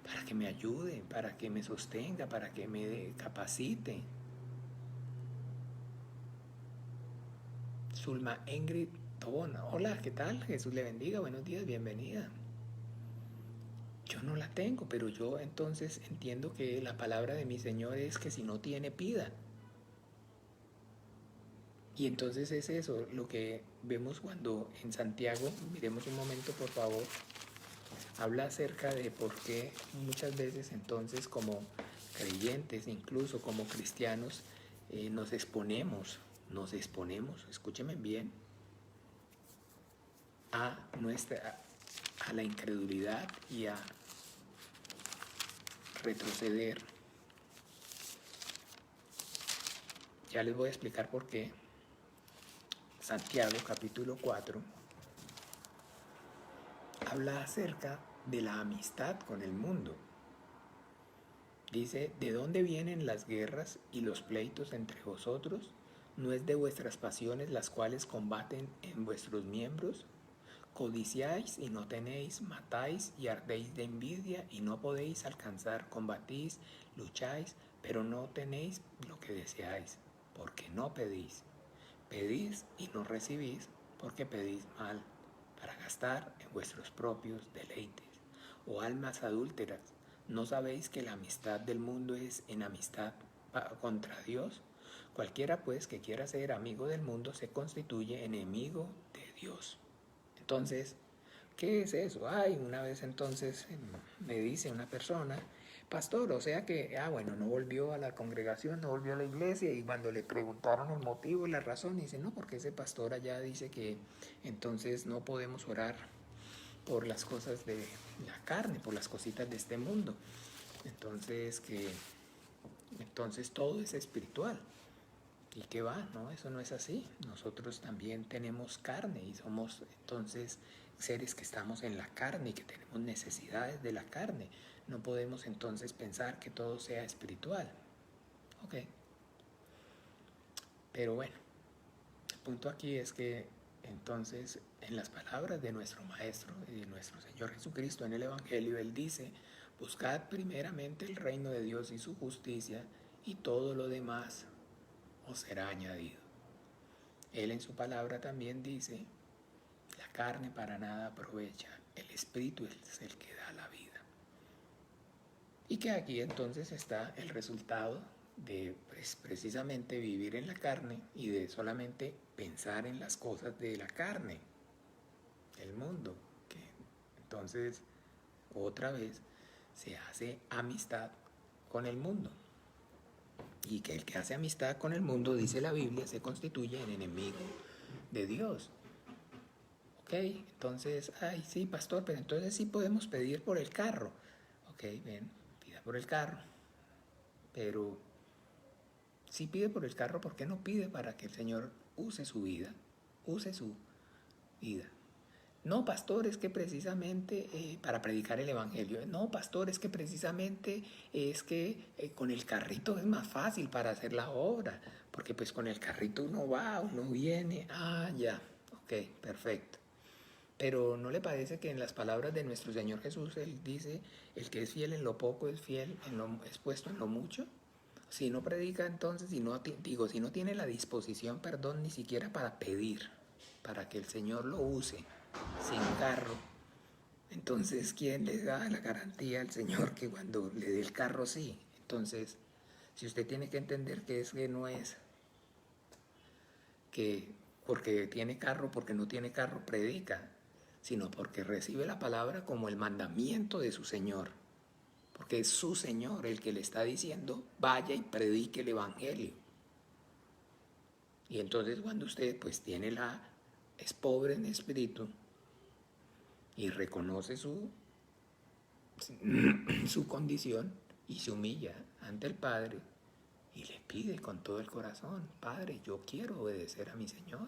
para que me ayude, para que me sostenga, para que me capacite. Zulma Ingrid Tobona, hola, ¿qué tal? Jesús le bendiga, buenos días, bienvenida. Yo no la tengo, pero yo entonces entiendo que la palabra de mi Señor es que si no tiene, pida. Y entonces es eso lo que vemos cuando en Santiago, miremos un momento por favor, habla acerca de por qué muchas veces entonces como creyentes, incluso como cristianos, nos exponemos, escúchenme bien, a la incredulidad y a retroceder Ya les voy a explicar por qué. Santiago capítulo 4 habla acerca de la amistad con el mundo. Dice, ¿de dónde vienen las guerras y los pleitos entre vosotros? ¿No es de vuestras pasiones las cuales combaten en vuestros miembros? Codiciáis y no tenéis, matáis y ardéis de envidia y no podéis alcanzar, combatís, lucháis, pero no tenéis lo que deseáis, porque no pedís. Pedís y no recibís, porque pedís mal, para gastar en vuestros propios deleites. Oh almas adúlteras, ¿no sabéis que la amistad del mundo es enemistad contra Dios? Cualquiera pues que quiera ser amigo del mundo se constituye enemigo de Dios. Entonces, ¿qué es eso? Ay, una vez entonces me dice una persona, pastor, o sea que, bueno, no volvió a la congregación, no volvió a la iglesia, y cuando le preguntaron el motivo y la razón, dice, no, porque ese pastor allá dice que entonces no podemos orar por las cosas de la carne, por las cositas de este mundo. Entonces todo es espiritual. ¿Y qué va? No, eso no es así. Nosotros también tenemos carne y somos entonces seres que estamos en la carne y que tenemos necesidades de la carne. No podemos entonces pensar que todo sea espiritual. Ok. Pero bueno, el punto aquí es que entonces en las palabras de nuestro Maestro y de nuestro Señor Jesucristo en el Evangelio, Él dice, buscad primeramente el reino de Dios y su justicia y todo lo demás os será añadido. Él en su palabra también dice, la carne para nada aprovecha, el espíritu es el que da la vida. Y que aquí entonces está el resultado de precisamente vivir en la carne y de solamente pensar en las cosas de la carne, el mundo, que entonces otra vez se hace amistad con el mundo. Y que el que hace amistad con el mundo, dice la Biblia, se constituye en enemigo de Dios. Ok, entonces, ay, sí, pastor, pero entonces sí podemos pedir por el carro. Ok, ven, pida por el carro. Pero si pide por el carro, ¿por qué no pide para que el Señor use su vida? Use su vida. No, pastor, es que precisamente para predicar el Evangelio. No, pastor, es que precisamente es que con el carrito es más fácil para hacer la obra. Porque pues con el carrito uno va, uno viene. Ah, ya. Ok, perfecto. Pero ¿no le parece que en las palabras de nuestro Señor Jesús Él dice, el que es fiel en lo poco es fiel es puesto en lo mucho? Si no predica entonces, si no tiene la disposición, perdón, ni siquiera para pedir, para que el Señor lo use sin carro, entonces ¿quién le da la garantía al Señor que cuando le dé el carro sí? Entonces, si usted tiene que entender que no es que porque tiene carro, porque no tiene carro, predica, sino porque recibe la palabra como el mandamiento de su Señor. Porque es su Señor el que le está diciendo, vaya y predique el Evangelio. Y entonces cuando usted pues es pobre en espíritu y reconoce su condición y se humilla ante el Padre y le pide con todo el corazón, Padre, yo quiero obedecer a mi Señor.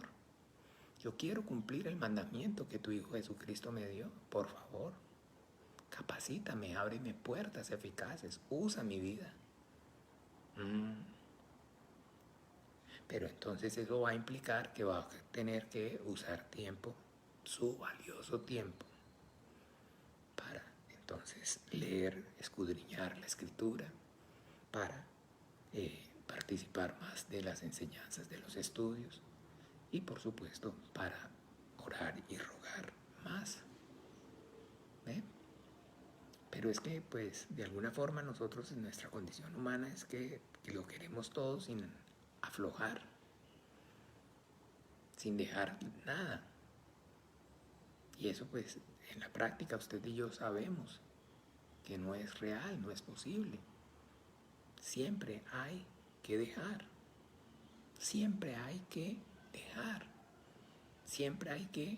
Yo quiero cumplir el mandamiento que tu Hijo Jesucristo me dio. Por favor, capacítame, ábreme puertas eficaces, usa mi vida. Pero entonces eso va a implicar que va a tener que usar tiempo, su valioso tiempo, para entonces leer, escudriñar la Escritura, para participar más de las enseñanzas de los estudios y por supuesto para orar y rogar más. ¿Ve? Pero es que pues de alguna forma nosotros en nuestra condición humana es que lo queremos todo sin aflojar, sin dejar nada. Y eso pues en la práctica usted y yo sabemos que no es real, no es posible. Siempre hay que dejar. Siempre hay que dejar. Siempre hay que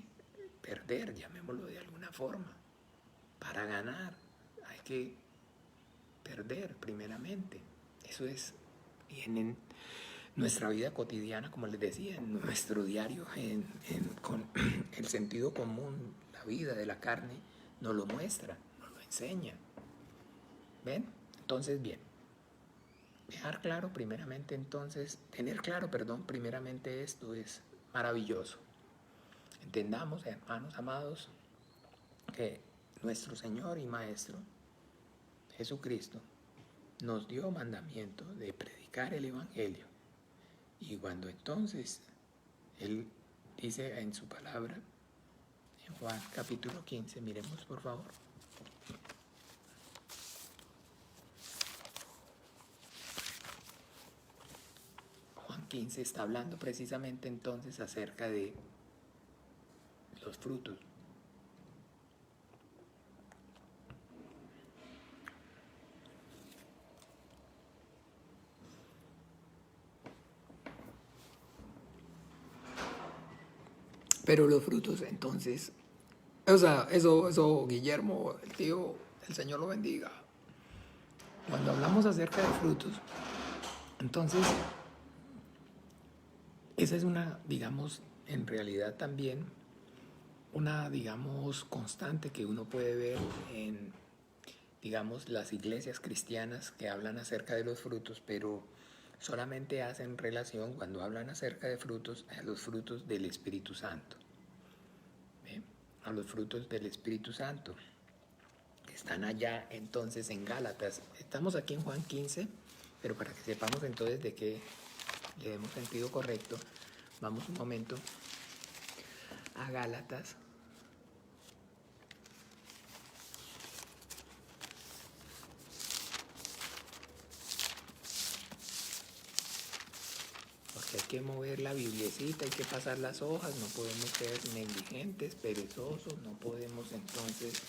perder, llamémoslo de alguna forma. Para ganar hay que perder primeramente. Eso es, nuestra vida cotidiana, como les decía, en nuestro diario, con el sentido común, la vida de la carne, nos lo muestra, nos lo enseña. ¿Ven? Entonces, bien. Dejar claro primeramente entonces, tener claro, perdón, primeramente esto es maravilloso. Entendamos, hermanos amados, que nuestro Señor y Maestro, Jesucristo, nos dio mandamiento de predicar el Evangelio. Y cuando entonces Él dice en su palabra, en Juan capítulo 15, miremos por favor. Juan 15 está hablando precisamente entonces acerca de los frutos. Pero los frutos entonces, o sea, eso Guillermo, el tío, el Señor lo bendiga. Cuando hablamos acerca de frutos, entonces, esa es una, digamos, en realidad también, una, digamos, constante que uno puede ver en, digamos, las iglesias cristianas que hablan acerca de los frutos, pero solamente hacen relación cuando hablan acerca de frutos a los frutos del Espíritu Santo. ¿Ve? A los frutos del Espíritu Santo. Están allá entonces en Gálatas. Estamos aquí en Juan 15, pero para que sepamos entonces de qué le demos sentido correcto, vamos un momento a Gálatas. Porque hay que mover la bibliecita, hay que pasar las hojas, no podemos ser negligentes, perezosos, no podemos entonces,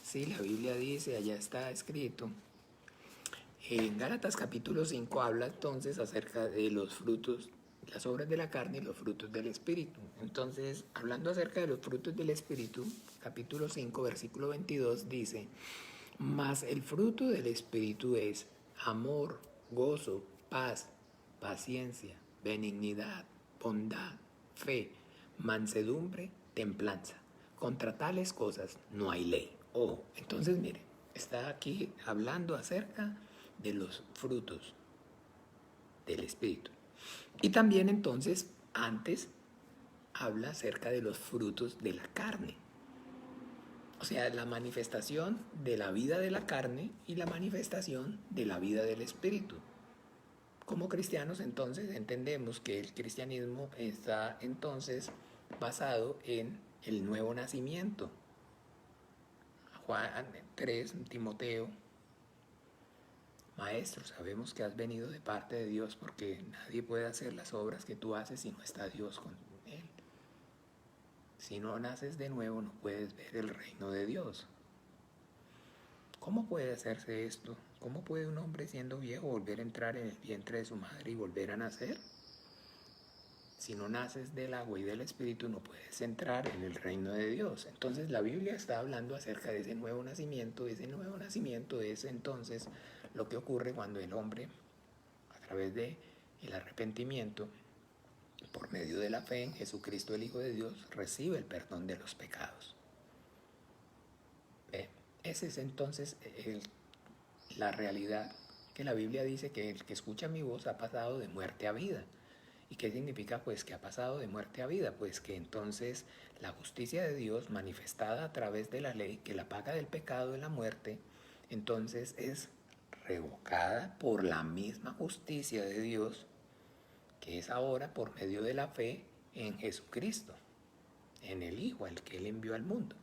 sí, la Biblia dice, allá está escrito. En Gálatas capítulo 5 habla entonces acerca de los frutos, las obras de la carne y los frutos del Espíritu. Entonces, hablando acerca de los frutos del Espíritu, capítulo 5, versículo 22 dice, mas el fruto del Espíritu es amor, gozo, paz, paciencia, benignidad, bondad, fe, mansedumbre, templanza. Contra tales cosas no hay ley. Entonces mire, está aquí hablando acerca de los frutos del Espíritu. Y también entonces, antes, habla acerca de los frutos de la carne. O sea, la manifestación de la vida de la carne y la manifestación de la vida del Espíritu. Como cristianos, entonces, entendemos que el cristianismo está entonces basado en el nuevo nacimiento. Juan 3, Timoteo, Maestro, sabemos que has venido de parte de Dios porque nadie puede hacer las obras que tú haces si no está Dios con él. Si no naces de nuevo, no puedes ver el reino de Dios. ¿Cómo puede hacerse esto? ¿Cómo puede un hombre siendo viejo volver a entrar en el vientre de su madre y volver a nacer? Si no naces del agua y del Espíritu, no puedes entrar en el reino de Dios. Entonces la Biblia está hablando acerca de ese nuevo nacimiento. Ese nuevo nacimiento es entonces lo que ocurre cuando el hombre, a través del arrepentimiento, por medio de la fe en Jesucristo el Hijo de Dios, recibe el perdón de los pecados. Esa es entonces la realidad que la Biblia dice que el que escucha mi voz ha pasado de muerte a vida. ¿Y qué significa? Pues que ha pasado de muerte a vida. Pues que entonces la justicia de Dios manifestada a través de la ley, que la paga del pecado de la muerte, entonces es revocada por la misma justicia de Dios, que es ahora por medio de la fe en Jesucristo, en el Hijo, al que Él envió al mundo.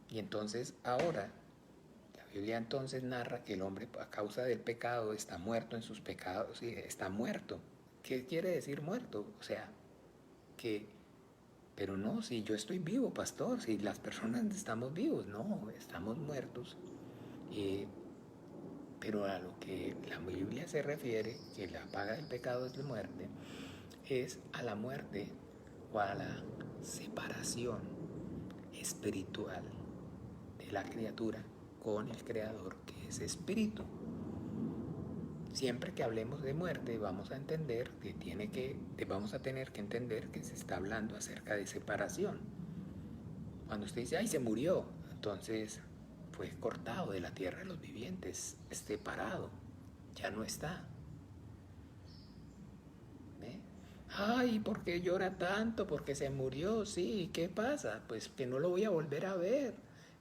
Y entonces ahora, la Biblia entonces narra que el hombre a causa del pecado está muerto en sus pecados, ¿sí? Está muerto. ¿Qué quiere decir muerto? O sea, que, pero no, si yo estoy vivo, pastor, si las personas estamos vivos, no, estamos muertos. Pero a lo que la Biblia se refiere, que la paga del pecado es la muerte, es a la muerte o a la separación espiritual de la criatura con el Creador, que es espíritu. Siempre que hablemos de muerte vamos a entender vamos a tener que entender que se está hablando acerca de separación. Cuando usted dice, ay, se murió, entonces fue cortado de la tierra de los vivientes, separado, ya no está. ¿Ve? Ay, ¿por qué llora tanto? Porque se murió, sí, ¿qué pasa? Pues que no lo voy a volver a ver,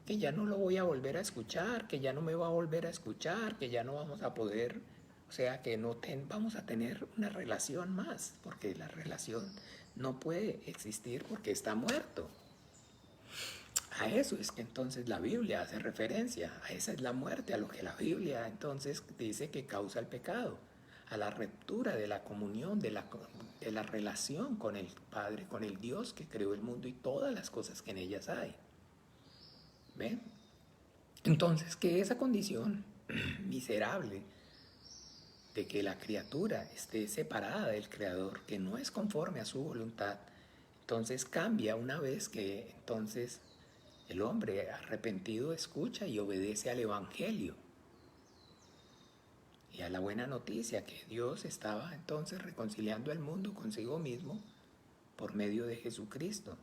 que ya no lo voy a volver a escuchar, que ya no me va a volver a escuchar, que ya no vamos a poder, o sea, que no vamos a tener una relación más, porque la relación no puede existir porque está muerto. A eso es que entonces la Biblia hace referencia, a esa es la muerte, a lo que la Biblia entonces dice que causa el pecado, a la ruptura de la comunión, de la relación con el Padre, con el Dios que creó el mundo y todas las cosas que en ellas hay. ¿Ven? Entonces, que esa condición miserable de que la criatura esté separada del Creador, que no es conforme a su voluntad, entonces cambia una vez que entonces el hombre arrepentido escucha y obedece al Evangelio y a la buena noticia que Dios estaba entonces reconciliando al mundo consigo mismo por medio de Jesucristo,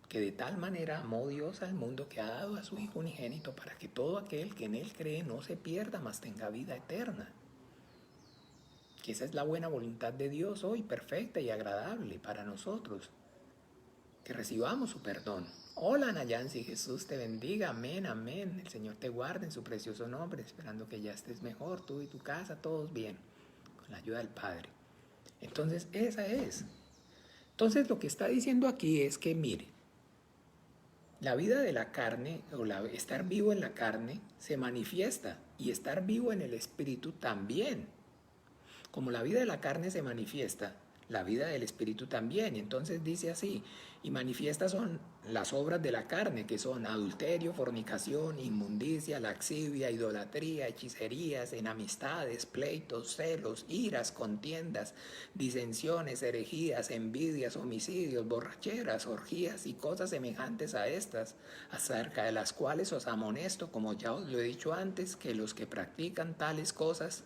que de tal manera amó Dios al mundo que ha dado a su Hijo unigénito para que todo aquel que en Él cree no se pierda, mas tenga vida eterna. Que esa es la buena voluntad de Dios hoy, perfecta y agradable para nosotros, que recibamos su perdón. Hola Nayansi, Jesús te bendiga, amén, amén. El Señor te guarde en su precioso nombre, esperando que ya estés mejor, tú y tu casa, todos bien, con la ayuda del Padre. Entonces, esa es. Entonces, lo que está diciendo aquí es que, mire, la vida de la carne, estar vivo en la carne, se manifiesta, y estar vivo en el Espíritu también. Como la vida de la carne se manifiesta, la vida del Espíritu también. Y entonces dice así, y manifiestas son las obras de la carne, que son adulterio, fornicación, inmundicia, laxivia, idolatría, hechicerías, enemistades, pleitos, celos, iras, contiendas, disensiones, herejías, envidias, homicidios, borracheras, orgías y cosas semejantes a estas, acerca de las cuales os amonesto, como ya os lo he dicho antes, que los que practican tales cosas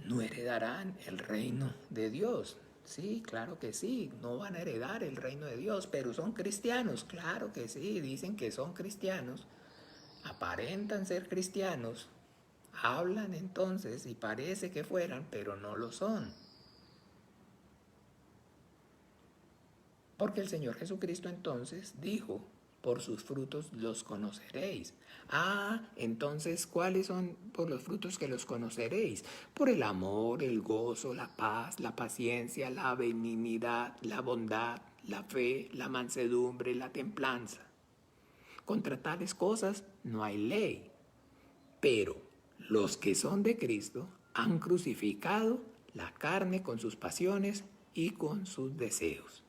no heredarán el reino de Dios. Sí, claro que sí, no van a heredar el reino de Dios, pero son cristianos, claro que sí, dicen que son cristianos, aparentan ser cristianos, hablan entonces y parece que fueran, pero no lo son. Porque el Señor Jesucristo entonces dijo, por sus frutos los conoceréis. Ah, entonces, ¿cuáles son por los frutos que los conoceréis? Por el amor, el gozo, la paz, la paciencia, la benignidad, la bondad, la fe, la mansedumbre, la templanza. Contra tales cosas no hay ley. Pero los que son de Cristo han crucificado la carne con sus pasiones y con sus deseos.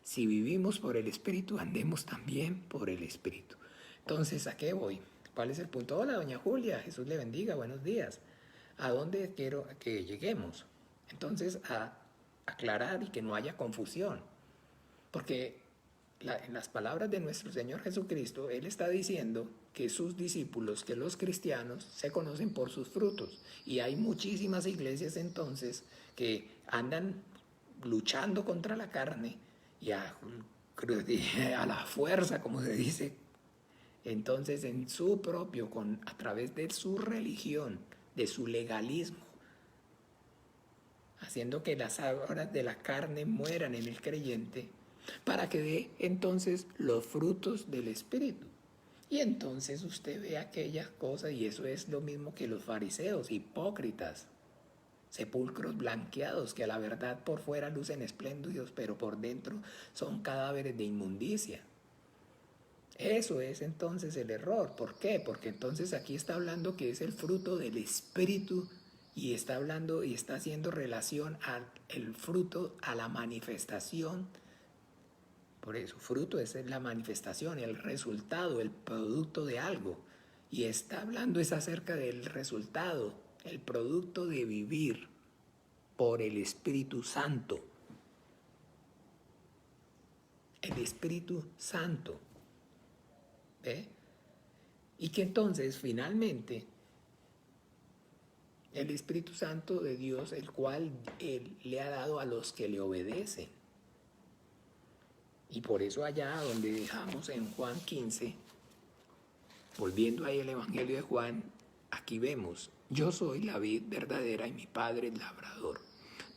Si vivimos por el Espíritu, andemos también por el Espíritu. Entonces, ¿a qué voy? ¿Cuál es el punto? Hola, doña Julia, Jesús le bendiga, buenos días. ¿A dónde quiero que lleguemos? Entonces, a aclarar y que no haya confusión. Porque en las palabras de nuestro Señor Jesucristo, Él está diciendo que sus discípulos, que los cristianos, se conocen por sus frutos. Y hay muchísimas iglesias entonces que andan luchando contra la carne y a la fuerza, como se dice, entonces en su propio, a través de su religión, de su legalismo, haciendo que las obras de la carne mueran en el creyente, para que dé entonces los frutos del Espíritu. Y entonces usted ve aquellas cosas, y eso es lo mismo que los fariseos, hipócritas, sepulcros blanqueados, que a la verdad por fuera lucen espléndidos, pero por dentro son cadáveres de inmundicia. Eso es entonces el error. ¿Por qué? Porque entonces aquí está hablando que es el fruto del Espíritu y está hablando y está haciendo relación al fruto, a la manifestación. Por eso, fruto es la manifestación, el resultado, el producto de algo. Y está hablando es acerca del resultado, el producto de vivir por el Espíritu Santo. El Espíritu Santo. ¿Ve? Y que entonces finalmente El Espíritu Santo de Dios, el cual Él le ha dado a los que le obedecen. Y por eso allá donde dejamos en Juan 15, volviendo ahí al Evangelio de Juan, aquí vemos, yo soy la vid verdadera y mi Padre el labrador.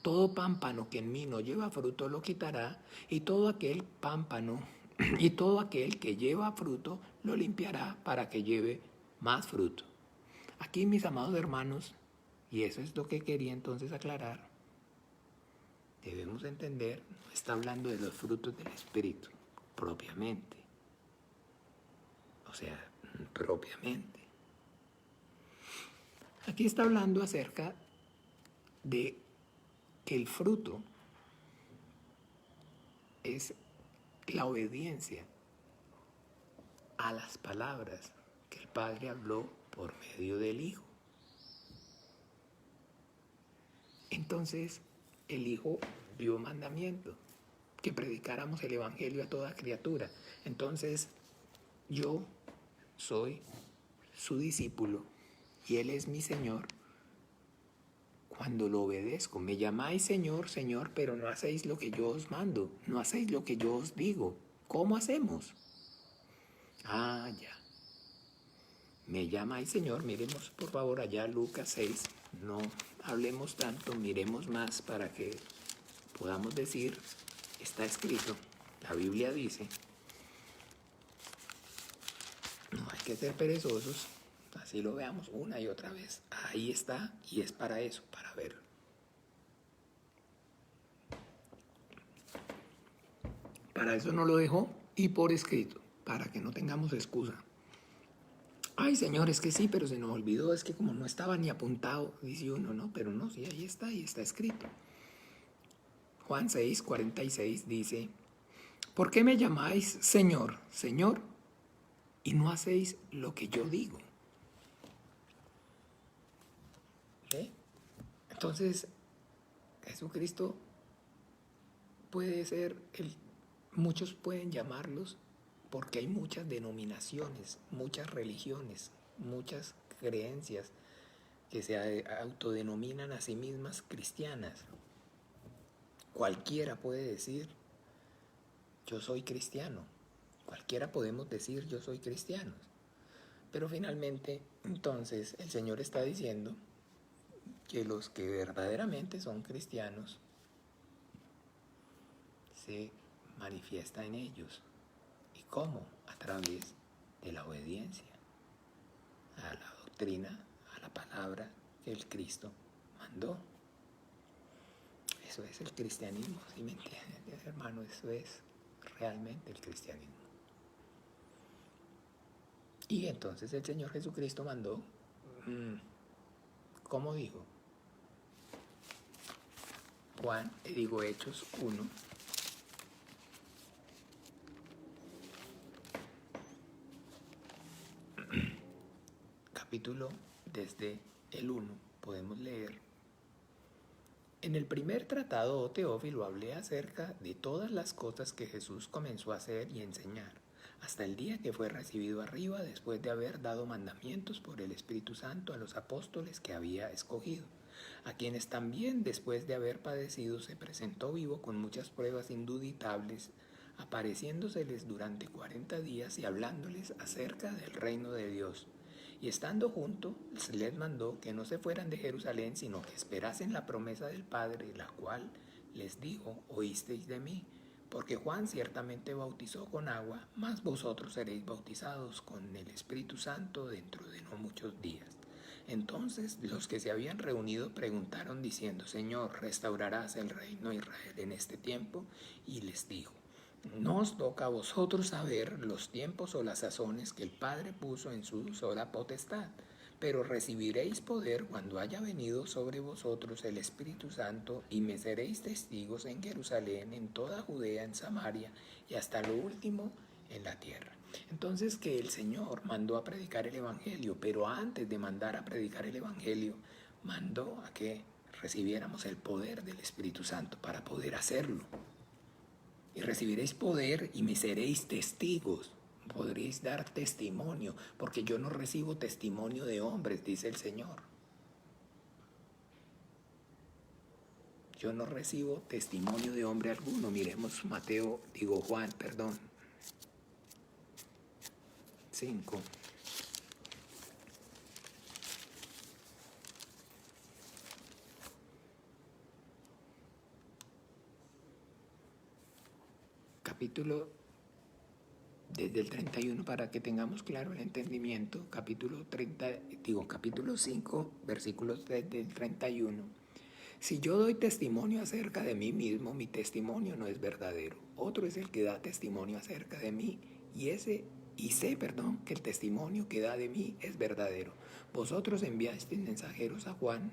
Todo pámpano que en mí no lleva fruto lo quitará, y todo aquel pámpano y todo aquel que lleva fruto lo limpiará para que lleve más fruto. Aquí, mis amados hermanos, y eso es lo que quería entonces aclarar, debemos entender, no está hablando de los frutos del Espíritu, propiamente. O sea, propiamente. Aquí está hablando acerca de que el fruto es la obediencia a las palabras que el Padre habló por medio del Hijo. Entonces, el Hijo dio mandamiento, que predicáramos el Evangelio a toda criatura. Entonces, yo soy su discípulo y Él es mi Señor. Cuando lo obedezco, me llamáis Señor, Señor, pero no hacéis lo que yo os mando, no hacéis lo que yo os digo. ¿Cómo hacemos? Ah, ya. Me llamáis Señor, miremos por favor allá Lucas 6, no hablemos tanto, miremos más para que podamos decir, está escrito, la Biblia dice, no hay que ser perezosos, así lo veamos una y otra vez, ahí está y es para eso, para verlo. Para eso nos lo dejó y por escrito, para que no tengamos excusa. Ay, Señor, es que sí, pero se nos olvidó, es que como no estaba ni apuntado, dice uno, no, pero no, sí, ahí está escrito. Juan 6, 46 dice, ¿por qué me llamáis Señor, Señor, y no hacéis lo que yo digo? ¿Sí? Entonces, Jesucristo puede ser, muchos pueden llamarlos, porque hay muchas denominaciones, muchas religiones, muchas creencias que se autodenominan a sí mismas cristianas. Cualquiera puede decir, yo soy cristiano. Cualquiera podemos decir, yo soy cristiano. Pero finalmente, entonces, el Señor está diciendo que los que verdaderamente son cristianos se manifiesta en ellos. ¿Y cómo? A través de la obediencia a la doctrina, a la palabra que el Cristo mandó. Eso es el cristianismo, ¿sí me entienden, hermano? Eso es realmente el cristianismo. Y entonces el Señor Jesucristo mandó, ¿cómo dijo? Hechos 1, capítulo desde el 1, podemos leer. En el primer tratado, oh Teófilo, hablé acerca de todas las cosas que Jesús comenzó a hacer y enseñar, hasta el día que fue recibido arriba después de haber dado mandamientos por el Espíritu Santo a los apóstoles que había escogido, a quienes también después de haber padecido se presentó vivo con muchas pruebas indubitables, apareciéndoseles durante 40 días y hablándoles acerca del reino de Dios. Y estando juntos, les mandó que no se fueran de Jerusalén, sino que esperasen la promesa del Padre, la cual les dijo, oísteis de mí, porque Juan ciertamente bautizó con agua, mas vosotros seréis bautizados con el Espíritu Santo dentro de no muchos días. Entonces los que se habían reunido preguntaron diciendo, Señor, ¿restaurarás el reino de Israel en este tiempo? Y les dijo, no os toca a vosotros saber los tiempos o las sazones que el Padre puso en su sola potestad, pero recibiréis poder cuando haya venido sobre vosotros el Espíritu Santo y me seréis testigos en Jerusalén, en toda Judea, en Samaria y hasta lo último en la tierra. Entonces que el Señor mandó a predicar el Evangelio, pero antes de mandar a predicar el Evangelio, mandó a que recibiéramos el poder del Espíritu Santo para poder hacerlo. Y recibiréis poder y me seréis testigos. Podréis dar testimonio, porque yo no recibo testimonio de hombres, dice el Señor. yo no recibo testimonio de hombre alguno. Miremos Juan, 5. Capítulo, desde el 31 para que tengamos claro el entendimiento, capítulo 5, versículos desde el 31. Si yo doy testimonio acerca de mí mismo, mi testimonio no es verdadero. Otro es el que da testimonio acerca de mí, y sé que el testimonio que da de mí es verdadero. Vosotros enviasteis mensajeros a Juan,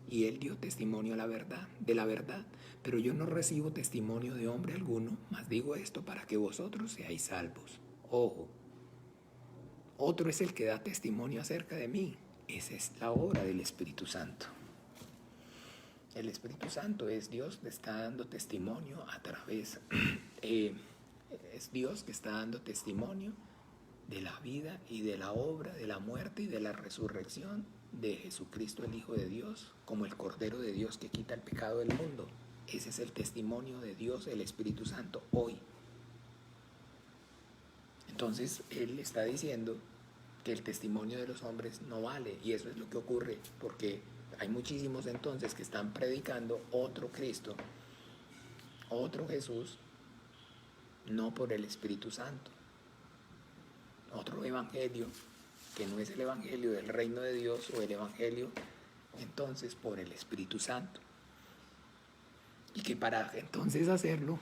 y él dio testimonio de la verdad, pero yo no recibo testimonio de hombre alguno, mas digo esto para que vosotros seáis salvos. Ojo, otro es el que da testimonio acerca de mí. Esa es la obra del Espíritu Santo. El Espíritu Santo es Dios que está dando testimonio a través, es Dios que está dando testimonio de la vida y de la obra, de la muerte y de la resurrección de Jesucristo, el Hijo de Dios, como el Cordero de Dios que quita el pecado del mundo. Ese es el testimonio de Dios, el Espíritu Santo, hoy. Entonces, Él está diciendo que el testimonio de los hombres no vale, y eso es lo que ocurre, porque hay muchísimos entonces que están predicando otro Cristo, otro Jesús, no por el Espíritu Santo, otro evangelio que no es el evangelio del reino de Dios o el evangelio entonces por el Espíritu Santo, y que para entonces hacerlo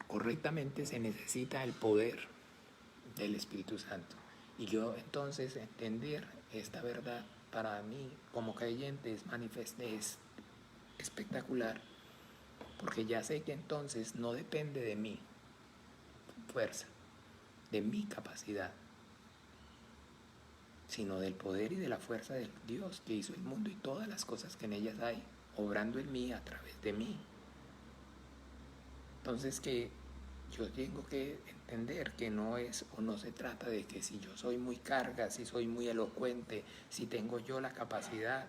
correctamente se necesita el poder del Espíritu Santo. Y yo entonces entender esta verdad para mí como creyente es espectacular, porque ya sé que entonces no depende de mi fuerza, de mi capacidad, sino del poder y de la fuerza de Dios que hizo el mundo y todas las cosas que en ellas hay, obrando en mí a través de mí. Entonces que yo tengo que entender que no es o no se trata de que si yo soy muy carga, si soy muy elocuente, si tengo yo la capacidad,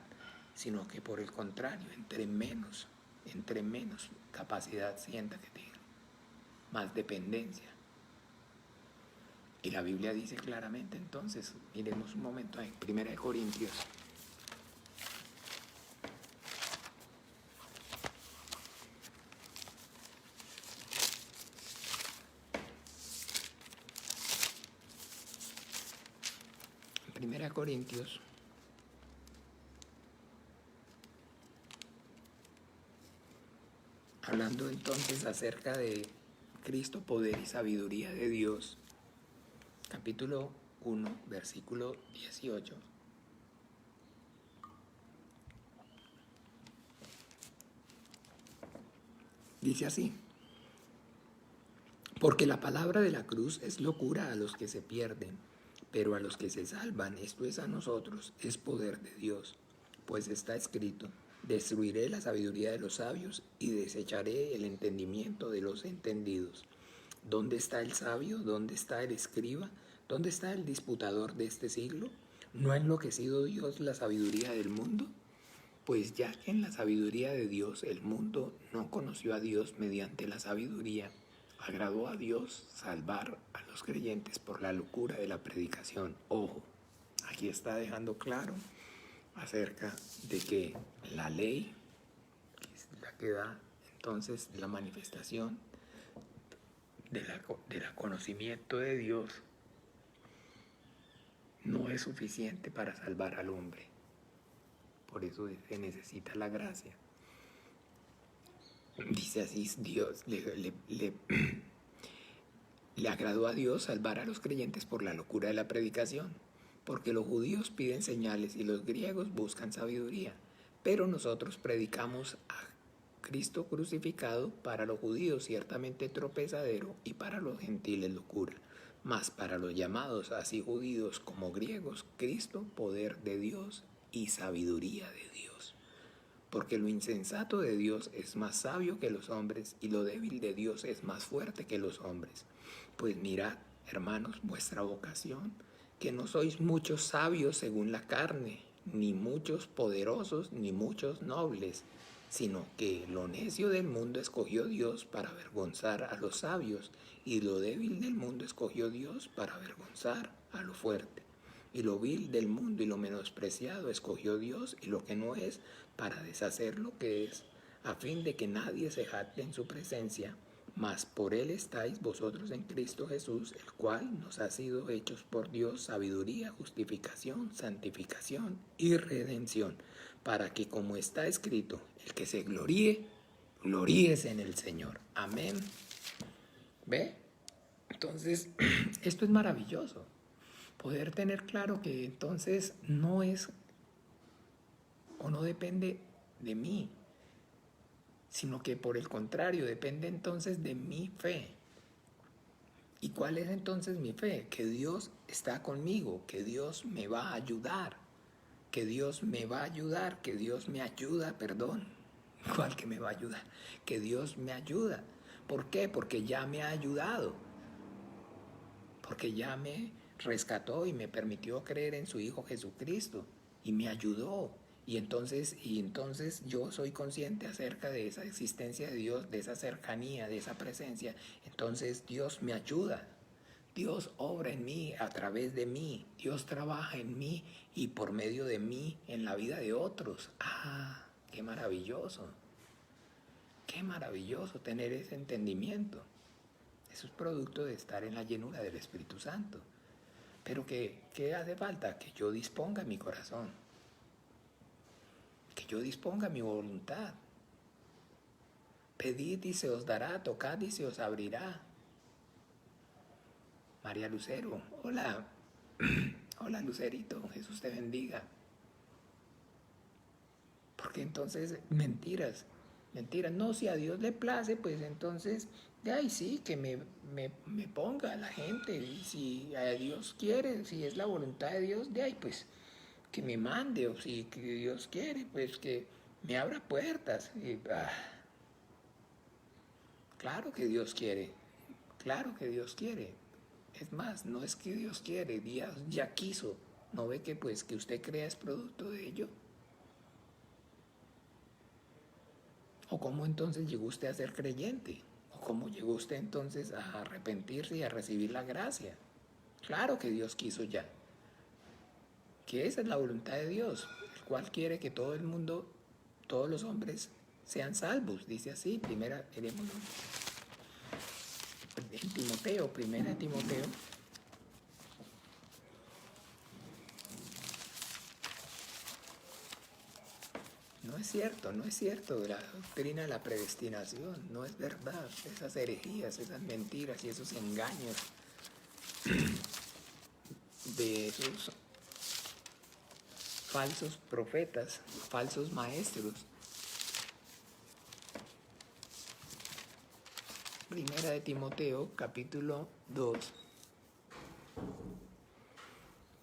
sino que por el contrario, entre menos capacidad sienta que tengo, más dependencia. Y la Biblia dice claramente, entonces, miremos un momento en 1 Corintios. En 1 Corintios, hablando entonces acerca de Cristo, poder y sabiduría de Dios, capítulo 1, versículo 18. Dice así: porque la palabra de la cruz es locura a los que se pierden, pero a los que se salvan, esto es a nosotros, es poder de Dios. Pues está escrito: destruiré la sabiduría de los sabios y desecharé el entendimiento de los entendidos. ¿Dónde está el sabio? ¿Dónde está el escriba? ¿Dónde está el disputador de este siglo? ¿No ha enloquecido Dios la sabiduría del mundo? Pues ya que en la sabiduría de Dios el mundo no conoció a Dios mediante la sabiduría, agradó a Dios salvar a los creyentes por la locura de la predicación. Ojo, aquí está dejando claro acerca de que la ley, que es la que da entonces la manifestación del conocimiento de Dios, no es suficiente para salvar al hombre. Por eso se necesita la gracia. Dice así, Dios le agradó a Dios salvar a los creyentes por la locura de la predicación, porque los judíos piden señales y los griegos buscan sabiduría, pero nosotros predicamos a Cristo crucificado, para los judíos ciertamente tropezadero y para los gentiles locura, mas para los llamados así judíos como griegos, Cristo poder de Dios y sabiduría de Dios. Porque lo insensato de Dios es más sabio que los hombres, y lo débil de Dios es más fuerte que los hombres. Pues mirad, hermanos, vuestra vocación, que no sois muchos sabios según la carne, ni muchos poderosos, ni muchos nobles, sino que lo necio del mundo escogió Dios para avergonzar a los sabios, y lo débil del mundo escogió Dios para avergonzar a lo fuerte. Y lo vil del mundo y lo menospreciado escogió Dios, y lo que no es, para deshacer lo que es, a fin de que nadie se jacte en su presencia. Mas por él estáis vosotros en Cristo Jesús, el cual nos ha sido hechos por Dios sabiduría, justificación, santificación y redención, para que, como está escrito, el que se gloríe, gloríese en el Señor. Amén. ¿Ve? Entonces, esto es maravilloso. Poder tener claro que entonces no es o no depende de mí, sino que por el contrario depende entonces de mi fe. ¿Y cuál es entonces mi fe? Que Dios está conmigo, que Dios me va a ayudar, que Dios me va a ayudar, que Dios me ayuda, perdón, ¿cuál que me va a ayudar? Que Dios me ayuda. ¿Por qué? Porque ya me ha ayudado, porque ya me rescató y me permitió creer en su Hijo Jesucristo y me ayudó. Y entonces yo soy consciente acerca de esa existencia de Dios, de esa cercanía, de esa presencia. Entonces Dios me ayuda. Dios obra en mí, a través de mí. Dios trabaja en mí y por medio de mí en la vida de otros. ¡Ah! ¡Qué maravilloso! ¡Qué maravilloso tener ese entendimiento! Eso es producto de estar en la llenura del Espíritu Santo. Pero ¿qué hace falta? Que yo disponga mi corazón, que yo disponga mi voluntad. Pedid y se os dará, tocad y se os abrirá. María Lucero, hola. Hola Lucerito, Jesús te bendiga. Porque entonces, mentiras. No, si a Dios le place, pues entonces, de ahí sí, que me ponga la gente. Y si a Dios quiere, si es la voluntad de Dios, de ahí pues que me mande. O si que Dios quiere, pues que me abra puertas. Y, claro que Dios quiere. Claro que Dios quiere. Es más, no es que Dios quiere, Dios ya quiso. ¿No ve que pues que usted crea es producto de ello? ¿O cómo entonces llegó usted a ser creyente? ¿O cómo llegó usted entonces a arrepentirse y a recibir la gracia? Claro que Dios quiso ya. Que esa es la voluntad de Dios, el cual quiere que todo el mundo, todos los hombres sean salvos. Dice así, primera, leémoslo en Timoteo, primera Timoteo. No es cierto, no es cierto. La doctrina de la predestinación no es verdad. Esas herejías, esas mentiras y esos engaños de esos falsos profetas, falsos maestros. Primera de Timoteo, capítulo 2.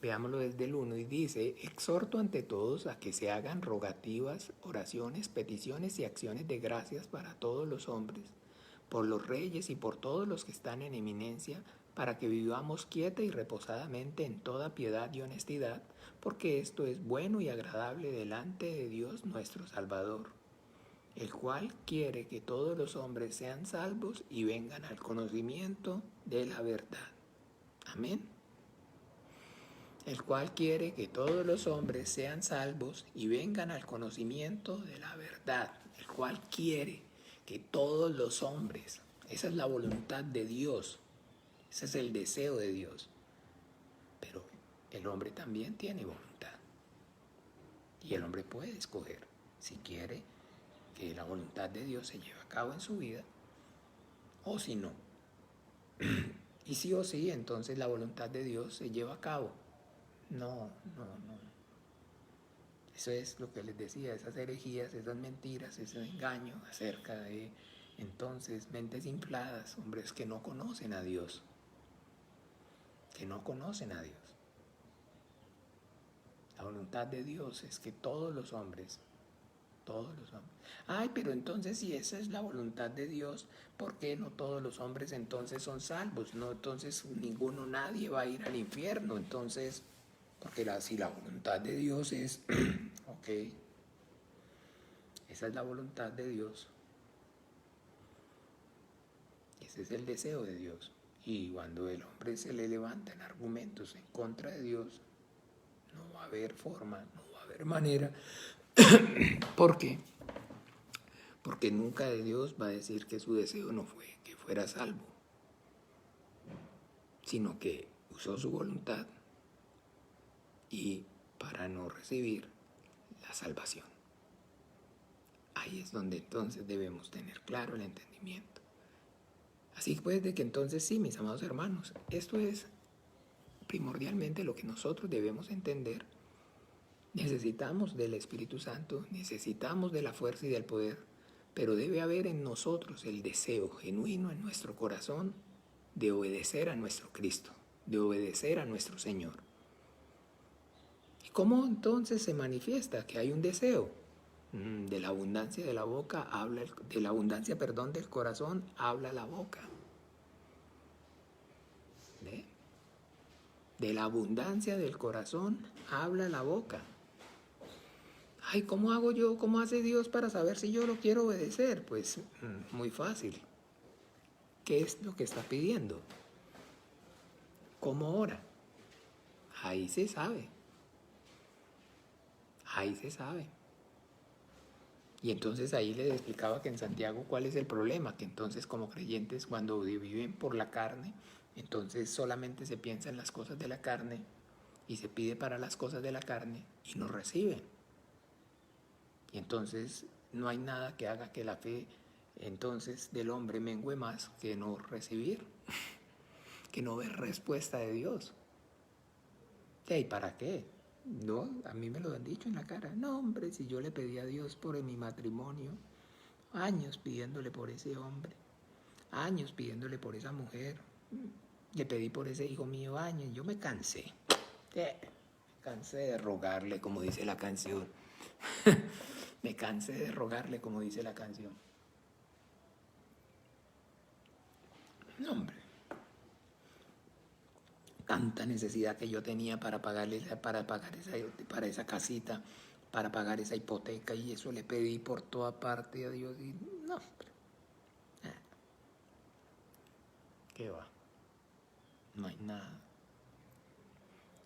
Veámoslo desde el 1 y dice: exhorto ante todos a que se hagan rogativas, oraciones, peticiones y acciones de gracias para todos los hombres, por los reyes y por todos los que están en eminencia, para que vivamos quieta y reposadamente en toda piedad y honestidad, porque esto es bueno y agradable delante de Dios nuestro Salvador, el cual quiere que todos los hombres sean salvos y vengan al conocimiento de la verdad. Amén. El cual quiere que todos los hombres sean salvos y vengan al conocimiento de la verdad. El cual quiere que todos los hombres, esa es la voluntad de Dios, ese es el deseo de Dios. Pero el hombre también tiene voluntad. Y el hombre puede escoger si quiere que la voluntad de Dios se lleve a cabo en su vida o si no. Y sí o sí, entonces la voluntad de Dios se lleva a cabo. No. Eso es lo que les decía, esas herejías, esas mentiras, ese engaño acerca de entonces mentes infladas, hombres que no conocen a Dios, que no conocen a Dios. La voluntad de Dios es que todos los hombres. Ay, pero entonces si esa es la voluntad de Dios, ¿por qué no todos los hombres entonces son salvos? No, entonces nadie va a ir al infierno, entonces Porque si la voluntad de Dios es, ok, esa es la voluntad de Dios, ese es el deseo de Dios. Y cuando el hombre se le levantan argumentos en contra de Dios, no va a haber forma, no va a haber manera. ¿Por qué? Porque nunca de Dios va a decir que su deseo no fue que fuera salvo, sino que usó su voluntad y para no recibir la salvación. Ahí es donde entonces debemos tener claro el entendimiento. Así pues, de que entonces sí, mis amados hermanos, esto es primordialmente lo que nosotros debemos entender. Necesitamos del Espíritu Santo, necesitamos de la fuerza y del poder, pero debe haber en nosotros el deseo genuino en nuestro corazón de obedecer a nuestro Cristo, de obedecer a nuestro Señor. ¿Y cómo entonces se manifiesta que hay un deseo? De la abundancia de la boca habla, de la abundancia, del corazón habla la boca. ¿Ve? De la abundancia del corazón habla la boca. Ay, ¿cómo hago yo? ¿Cómo hace Dios para saber si yo lo quiero obedecer? Pues muy fácil. ¿Qué es lo que está pidiendo? ¿Cómo ora? Ahí se sabe. Ahí se sabe. Y entonces ahí les explicaba que en Santiago cuál es el problema, que entonces como creyentes cuando viven por la carne, entonces solamente se piensa en las cosas de la carne y se pide para las cosas de la carne y no reciben. Y entonces no hay nada que haga que la fe entonces del hombre mengüe más que no recibir, que no ver respuesta de Dios. ¿Y para qué? No, a mí me lo han dicho en la cara. No, hombre, si yo le pedí a Dios por mi matrimonio, años pidiéndole por ese hombre, años pidiéndole por esa mujer, le pedí por ese hijo mío años, yo me cansé. Me cansé de rogarle, como dice la canción. Me cansé de rogarle, como dice la canción. No, hombre. Tanta necesidad que yo tenía para pagar esa casita, para pagar esa hipoteca, y eso le pedí por toda parte a Dios. Y no, hombre. ¿Qué va? No hay nada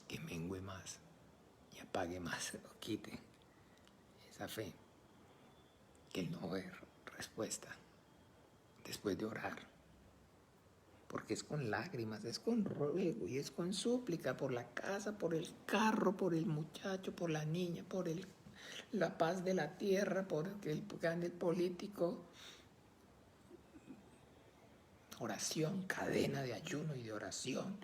que mengüe más y apague más o quite esa fe que el no ver respuesta después de orar. Porque es con lágrimas, es con ruego y es con súplica por la casa, por el carro, por el muchacho, por la niña, por la paz de la tierra, por el gane el político. Oración, cadena de ayuno y de oración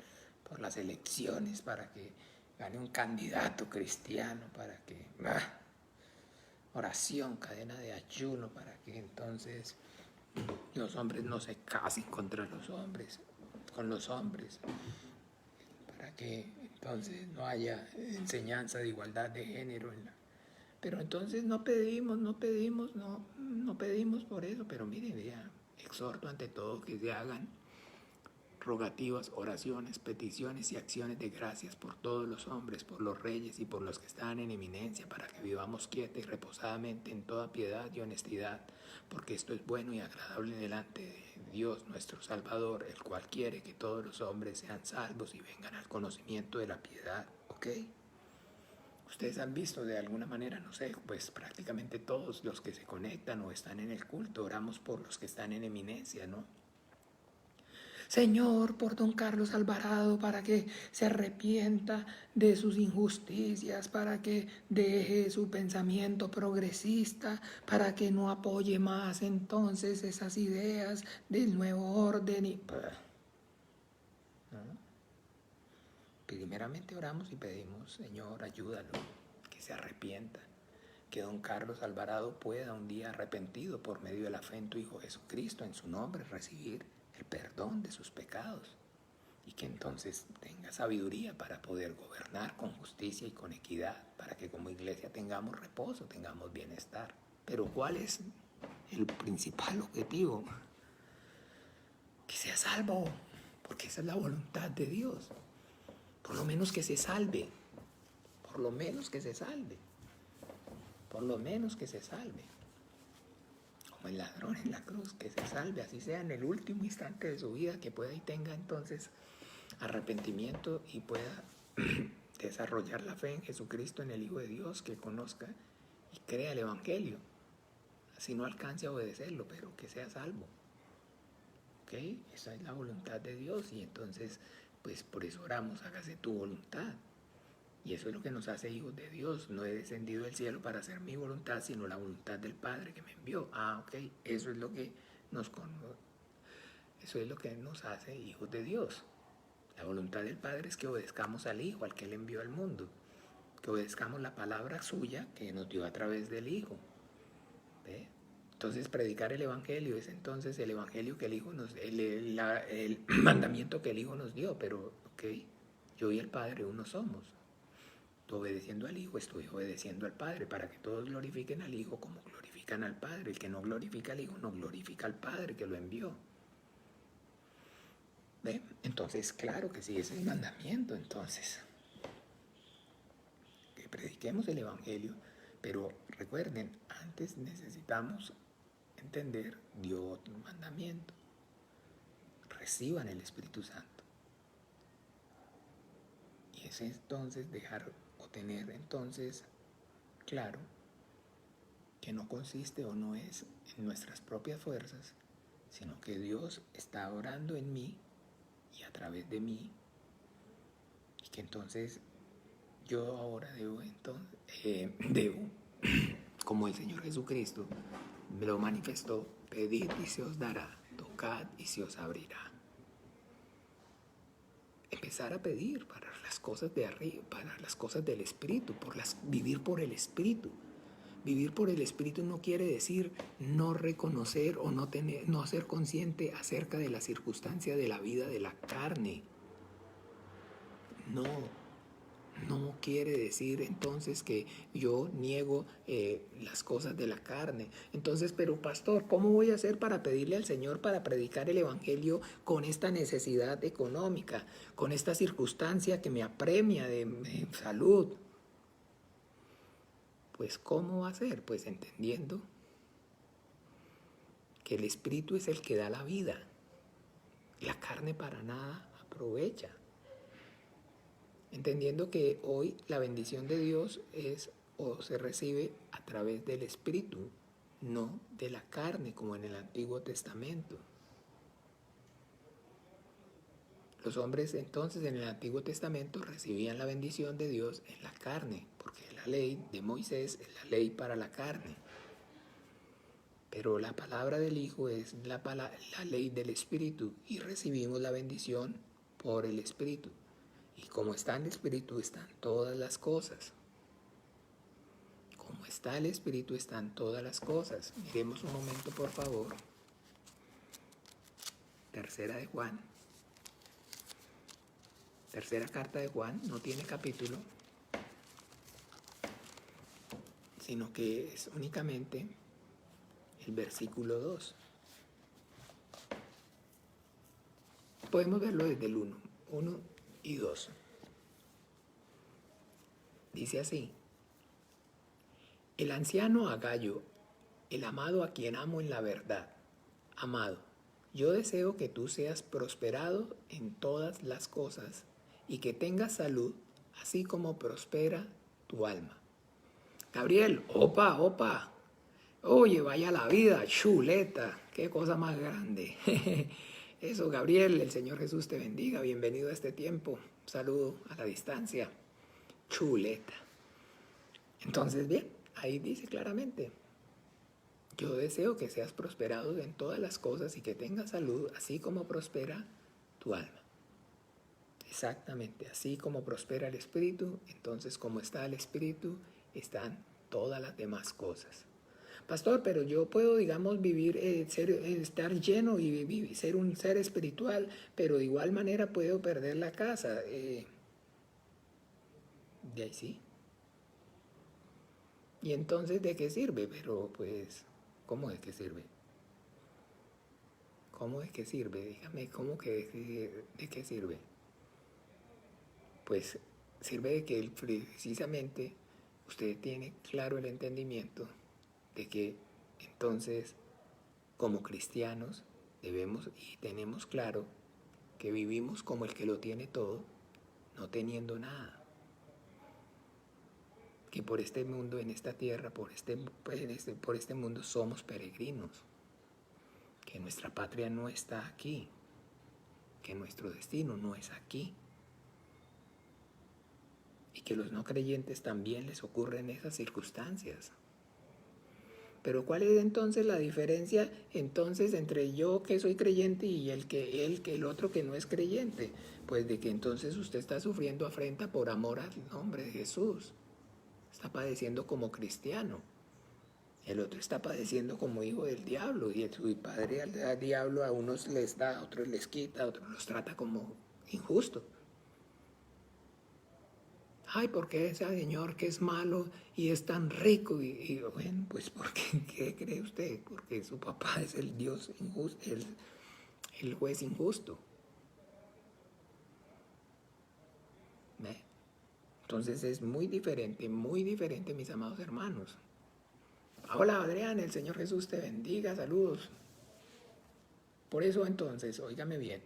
por las elecciones, para que gane un candidato cristiano, para que... Oración, cadena de ayuno, para que entonces los hombres no se casen contra los hombres, con los hombres, para que entonces no haya enseñanza de igualdad de género. Pero entonces no pedimos por eso. Pero miren, vea, exhorto ante todo que se hagan rogativas, oraciones, peticiones y acciones de gracias por todos los hombres, por los reyes y por los que están en eminencia, para que vivamos quieta y reposadamente en toda piedad y honestidad, porque esto es bueno y agradable delante de Dios nuestro Salvador, el cual quiere que todos los hombres sean salvos y vengan al conocimiento de la piedad. ¿Ok? Ustedes han visto de alguna manera, no sé, pues prácticamente todos los que se conectan o están en el culto, oramos por los que están en eminencia, ¿no? Señor, por don Carlos Alvarado, para que se arrepienta de sus injusticias, para que deje su pensamiento progresista, para que no apoye más entonces esas ideas del nuevo orden. ¿No? Primeramente oramos y pedimos, Señor, ayúdalo, que se arrepienta, que don Carlos Alvarado pueda un día arrepentido por medio de la fe en tu Hijo Jesucristo, en su nombre, recibir el perdón de sus pecados, y que entonces tenga sabiduría para poder gobernar con justicia y con equidad, para que como iglesia tengamos reposo, tengamos bienestar. Pero ¿cuál es el principal objetivo? Que sea salvo, porque esa es la voluntad de Dios. Por lo menos que se salve. por lo menos que se salve, por lo menos que se salve. Como el ladrón en la cruz, que se salve, así sea en el último instante de su vida, que pueda y tenga entonces arrepentimiento y pueda desarrollar la fe en Jesucristo, en el Hijo de Dios, que conozca y crea el Evangelio. Así no alcance a obedecerlo, pero que sea salvo. ¿Ok? Esa es la voluntad de Dios y entonces, pues por eso oramos, hágase tu voluntad. Y eso es lo que nos hace hijos de Dios. No he descendido del cielo para hacer mi voluntad, sino la voluntad del Padre que me envió. Ok, eso es lo que eso es lo que nos hace hijos de Dios. La voluntad del Padre es que obedezcamos al Hijo, al que Él envió al mundo. Que obedezcamos la palabra suya que nos dio a través del Hijo. ¿Ve? Entonces predicar el Evangelio es entonces el Evangelio que el Hijo el mandamiento que el Hijo nos dio. Pero, ok, yo y el Padre uno somos. Obedeciendo al Hijo, estoy obedeciendo al Padre, para que todos glorifiquen al Hijo como glorifican al Padre. El que no glorifica al Hijo no glorifica al Padre que lo envió. ¿Ve? Entonces, claro que sí, ese es el mandamiento. Entonces, que prediquemos el Evangelio, pero recuerden, antes necesitamos entender Dios un mandamiento. Reciban el Espíritu Santo. Y es entonces dejar o tener entonces claro que no consiste o no es en nuestras propias fuerzas, sino que Dios está orando en mí y a través de mí, y que entonces yo ahora debo, como el Señor Jesucristo me lo manifestó, pedid y se os dará, tocad y se os abrirá. Empezar a pedir para las cosas de arriba, para las cosas del Espíritu, vivir por el Espíritu. Vivir por el Espíritu no quiere decir no reconocer o no ser consciente acerca de la circunstancia de la vida de la carne. No quiere decir entonces que yo niego las cosas de la carne. Entonces, pero pastor, ¿cómo voy a hacer para pedirle al Señor para predicar el Evangelio con esta necesidad económica, con esta circunstancia que me apremia de salud? Pues, ¿cómo va a ser? Pues entendiendo que el Espíritu es el que da la vida. La carne para nada aprovecha. Entendiendo que hoy la bendición de Dios es o se recibe a través del Espíritu, no de la carne como en el Antiguo Testamento. Los hombres entonces en el Antiguo Testamento recibían la bendición de Dios en la carne, porque la ley de Moisés es la ley para la carne. Pero la palabra del Hijo es la ley del Espíritu y recibimos la bendición por el Espíritu. Y como está en el Espíritu están todas las cosas. Como está el Espíritu están todas las cosas. Miremos un momento, por favor. Tercera de Juan. Tercera carta de Juan, no tiene capítulo, sino que es únicamente el versículo 2. Podemos verlo desde el 1 y 2. Dice así: el anciano Agayo, el amado a quien amo en la verdad. Amado, yo deseo que tú seas prosperado en todas las cosas y que tengas salud, así como prospera tu alma. Gabriel, opa. Oye, vaya la vida, chuleta, qué cosa más grande. Eso, Gabriel, el Señor Jesús te bendiga, bienvenido a este tiempo. Un saludo a la distancia, chuleta. Entonces, bien, ahí dice claramente: yo deseo que seas prosperado en todas las cosas y que tengas salud, así como prospera tu alma. Exactamente, así como prospera el Espíritu, entonces como está el Espíritu, están todas las demás cosas. Pastor, pero yo puedo, digamos, vivir, estar lleno y ser un ser espiritual, pero de igual manera puedo perder la casa. De ahí sí. Y entonces, ¿de qué sirve? Pero pues, ¿cómo de qué sirve? ¿Cómo de qué sirve? Dígame, ¿cómo que de qué sirve? Pues sirve de que precisamente usted tiene claro el entendimiento de que entonces como cristianos debemos y tenemos claro que vivimos como el que lo tiene todo, no teniendo nada. Que por este mundo, en esta tierra, por este mundo somos peregrinos. Que nuestra patria no está aquí. Que nuestro destino no es aquí. Y que los no creyentes también les ocurren esas circunstancias. Pero ¿cuál es entonces la diferencia entonces entre yo que soy creyente y el otro que no es creyente? Pues de que entonces usted está sufriendo afrenta por amor al nombre de Jesús. Está padeciendo como cristiano. El otro está padeciendo como hijo del diablo. Y su padre al diablo a unos les da, a otros les quita, a otros los trata como injusto. Ay, ¿por qué ese señor que es malo y es tan rico? Y bueno, pues porque, ¿qué cree usted? Porque su papá es el Dios injusto, el juez injusto. ¿Ve? Entonces es muy diferente, mis amados hermanos. Hola Adrián, el Señor Jesús te bendiga, saludos. Por eso entonces, óigame bien,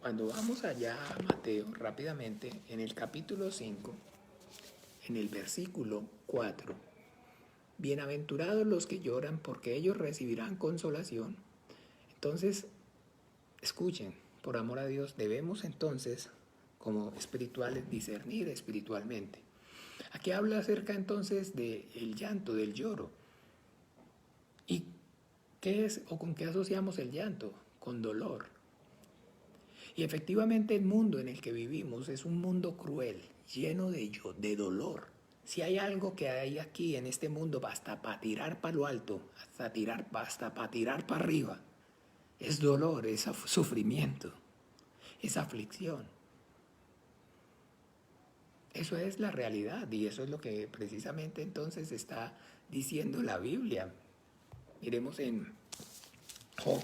cuando vamos allá a Mateo rápidamente, en el capítulo 5, en el versículo 4, bienaventurados los que lloran porque ellos recibirán consolación. Entonces, escuchen, por amor a Dios, debemos entonces, como espirituales, discernir espiritualmente. Aquí habla acerca entonces del llanto, del lloro. ¿Y qué es o con qué asociamos el llanto? Con dolor. Y efectivamente el mundo en el que vivimos es un mundo cruel, lleno de dolor. Si hay algo que hay aquí en este mundo, basta para tirar para lo alto, basta para tirar para arriba, es dolor, es sufrimiento, es aflicción. Eso es la realidad y eso es lo que precisamente entonces está diciendo la Biblia. Miremos en Job.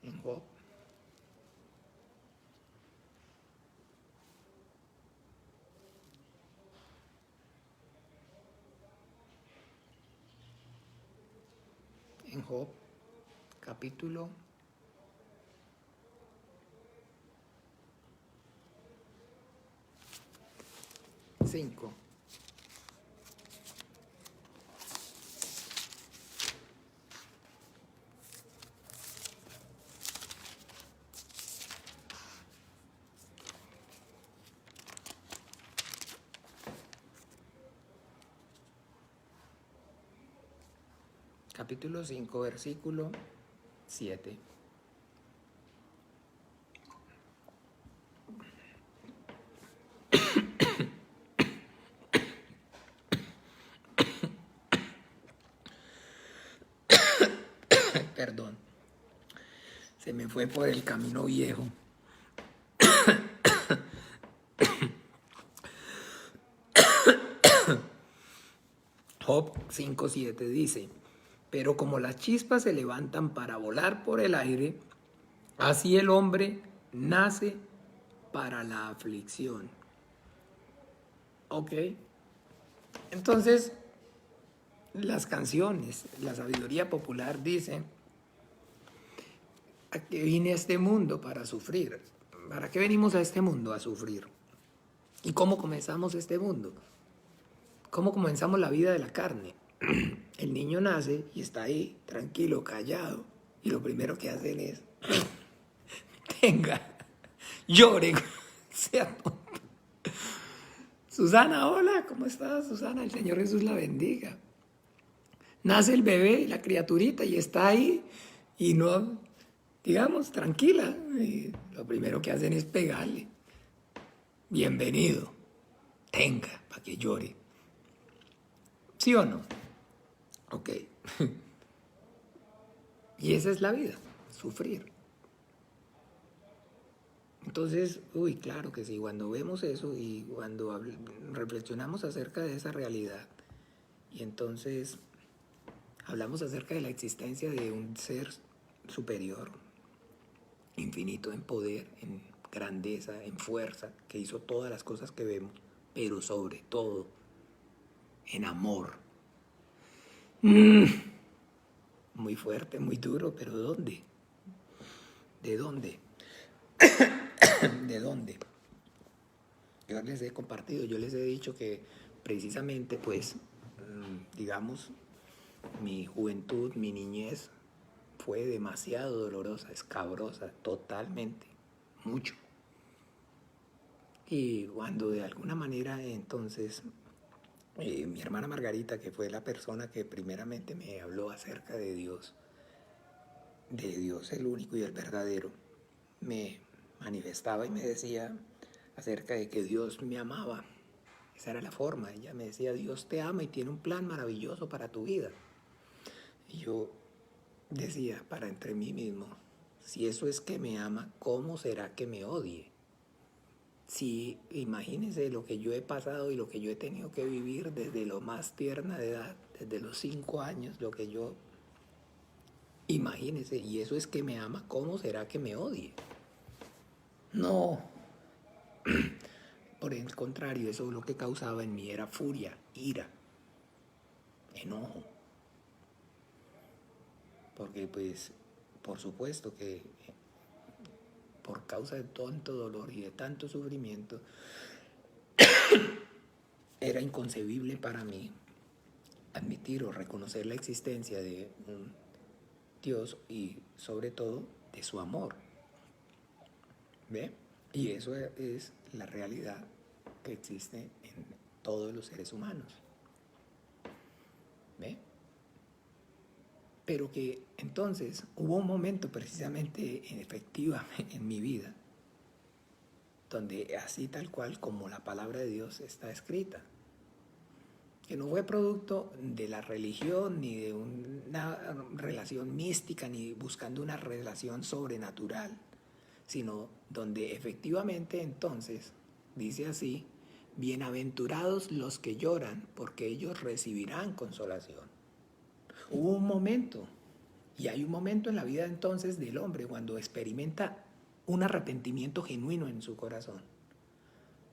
En Job. En Job, capítulo 5. Capítulo 5, versículo 7. Perdón, se me fue por el camino viejo. Job 5:7 dice, pero como las chispas se levantan para volar por el aire, así el hombre nace para la aflicción. ¿Ok? Entonces, las canciones, la sabiduría popular dice, ¿a qué vine a este mundo para sufrir? ¿Para qué venimos a este mundo a sufrir? ¿Y cómo comenzamos este mundo? ¿Cómo comenzamos la vida de la carne? El niño nace y está ahí, tranquilo, callado. Y lo primero que hacen es, tenga, llore, sea tonto. Susana, hola, ¿cómo estás, Susana? El Señor Jesús la bendiga. Nace el bebé, la criaturita, y está ahí, y no, digamos, tranquila. Y lo primero que hacen es pegarle. Bienvenido, tenga, para que llore. ¿Sí o no? Ok. Y esa es la vida, sufrir. Entonces, claro que sí, cuando vemos eso y cuando reflexionamos acerca de esa realidad, y entonces hablamos acerca de la existencia de un ser superior, infinito en poder, en grandeza, en fuerza, que hizo todas las cosas que vemos, pero sobre todo en amor. Muy fuerte, muy duro, pero ¿dónde? ¿De dónde? ¿De dónde? Yo les he compartido, yo les he dicho que precisamente, pues, digamos, mi juventud, mi niñez fue demasiado dolorosa, escabrosa, totalmente, mucho. Y cuando de alguna manera entonces mi hermana Margarita, que fue la persona que primeramente me habló acerca de Dios el único y el verdadero, me manifestaba y me decía acerca de que Dios me amaba. Esa era la forma. Ella me decía, Dios te ama y tiene un plan maravilloso para tu vida. Y yo decía para entre mí mismo, si eso es que me ama, ¿cómo será que me odie? Si imagínense lo que yo he pasado y lo que yo he tenido que vivir desde lo más tierna de edad, desde los 5 años, lo que yo, imagínense, y eso es que me ama, ¿cómo será que me odie? No, por el contrario, eso lo que causaba en mí era furia, ira, enojo. Porque pues, por supuesto que por causa de tanto dolor y de tanto sufrimiento, era inconcebible para mí admitir o reconocer la existencia de un Dios y sobre todo de su amor. ¿Ve? Y eso es la realidad que existe en todos los seres humanos. ¿Ve? Pero que entonces hubo un momento precisamente en efectiva en mi vida donde así tal cual como la palabra de Dios está escrita, que no fue producto de la religión ni de una relación mística ni buscando una relación sobrenatural, sino donde efectivamente entonces dice así, bienaventurados los que lloran porque ellos recibirán consolación. Hubo un momento, y hay un momento en la vida entonces del hombre cuando experimenta un arrepentimiento genuino en su corazón,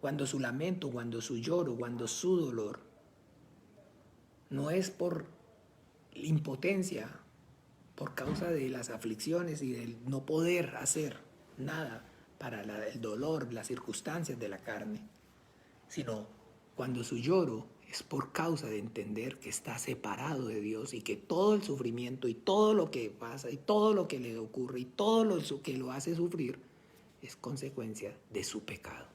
cuando su lamento, cuando su lloro, cuando su dolor no es por impotencia, por causa de las aflicciones y del no poder hacer nada para el dolor, las circunstancias de la carne, sino cuando su lloro es por causa de entender que está separado de Dios y que todo el sufrimiento y todo lo que pasa y todo lo que le ocurre y todo lo que lo hace sufrir es consecuencia de su pecado.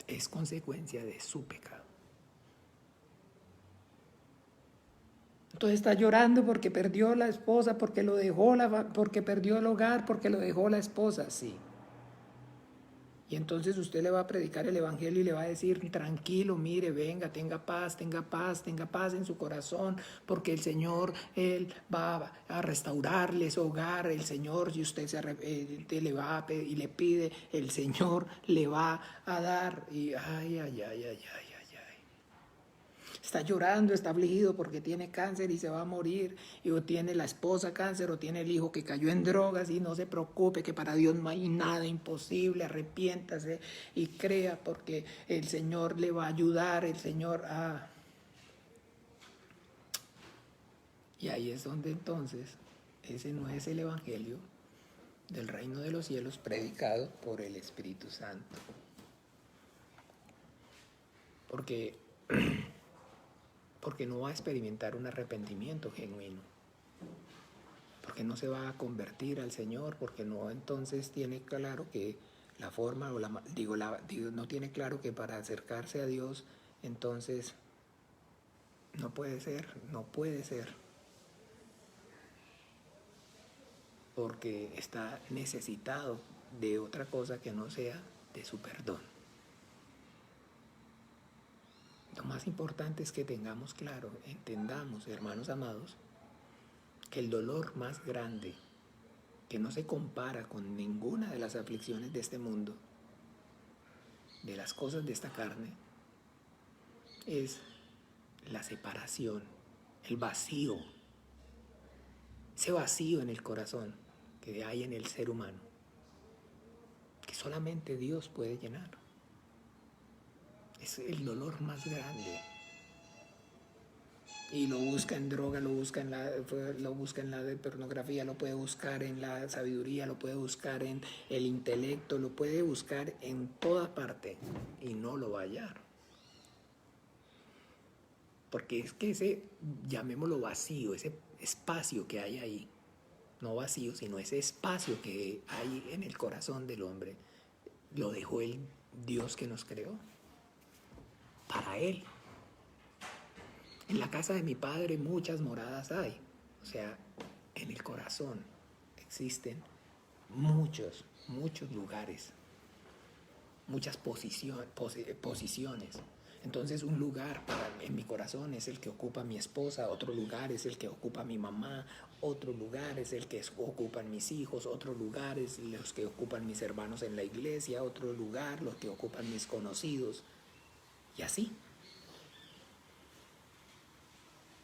Es consecuencia de su pecado. Entonces está llorando porque perdió la esposa, porque lo dejó, porque perdió el hogar, porque lo dejó la esposa, sí. Y entonces usted le va a predicar el evangelio y le va a decir, tranquilo, mire, venga, tenga paz, tenga paz, tenga paz en su corazón, porque el Señor, Él va a restaurarle su hogar, el Señor, si usted se arrepiente, le va a pedir, y le pide, el Señor le va a dar. Y ay. Está llorando, está afligido porque tiene cáncer y se va a morir, o tiene la esposa cáncer, o tiene el hijo que cayó en drogas, y no se preocupe, que para Dios no hay nada imposible, arrepiéntase y crea porque el Señor le va a ayudar, el Señor... Y ahí es donde entonces ese no es el evangelio del reino de los cielos predicado por el Espíritu Santo. Porque no va a experimentar un arrepentimiento genuino, porque no se va a convertir al Señor, porque no entonces tiene claro que la forma, no tiene claro que para acercarse a Dios, entonces no puede ser, porque está necesitado de otra cosa que no sea de su perdón. Lo más importante es que tengamos claro, entendamos, hermanos amados, que el dolor más grande, que no se compara con ninguna de las aflicciones de este mundo, de las cosas de esta carne, es la separación, el vacío, ese vacío en el corazón que hay en el ser humano, que solamente Dios puede llenar. Es el dolor más grande. Y lo busca en droga, lo busca en la de pornografía, lo puede buscar en la sabiduría, lo puede buscar en el intelecto, lo puede buscar en toda parte y no lo va a hallar. Porque es que ese, llamémoslo vacío, ese espacio que hay ahí, no vacío, sino ese espacio que hay en el corazón del hombre, lo dejó el Dios que nos creó para Él. En la casa de mi padre muchas moradas hay. O sea, en el corazón existen muchos lugares, muchas posiciones. Entonces un lugar en mi corazón es el que ocupa mi esposa, otro lugar es el que ocupa mi mamá, otro lugar es el que ocupan mis hijos, otro lugar es los que ocupan mis hermanos en la iglesia, otro lugar los que ocupan mis conocidos, y así.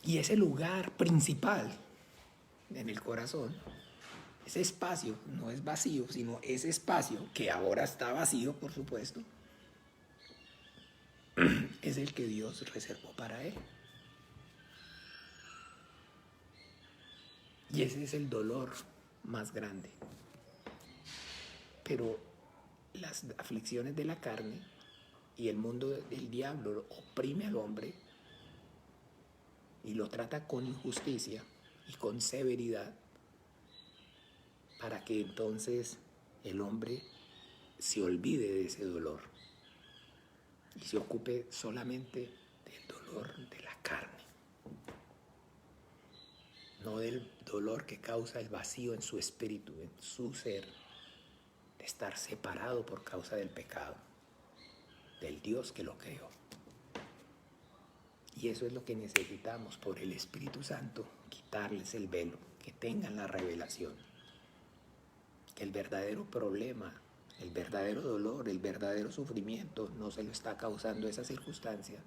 Y ese lugar principal en el corazón, ese espacio no es vacío, sino ese espacio que ahora está vacío, por supuesto, es el que Dios reservó para Él. Y ese es el dolor más grande. Pero las aflicciones de la carne y el mundo del diablo oprime al hombre y lo trata con injusticia y con severidad para que entonces el hombre se olvide de ese dolor y se ocupe solamente del dolor de la carne, no del dolor que causa el vacío en su espíritu, en su ser, de estar separado por causa del pecado, del Dios que lo creó. Y eso es lo que necesitamos por el Espíritu Santo, quitarles el velo, que tengan la revelación, que el verdadero problema, el verdadero dolor, el verdadero sufrimiento no se lo está causando esa circunstancia,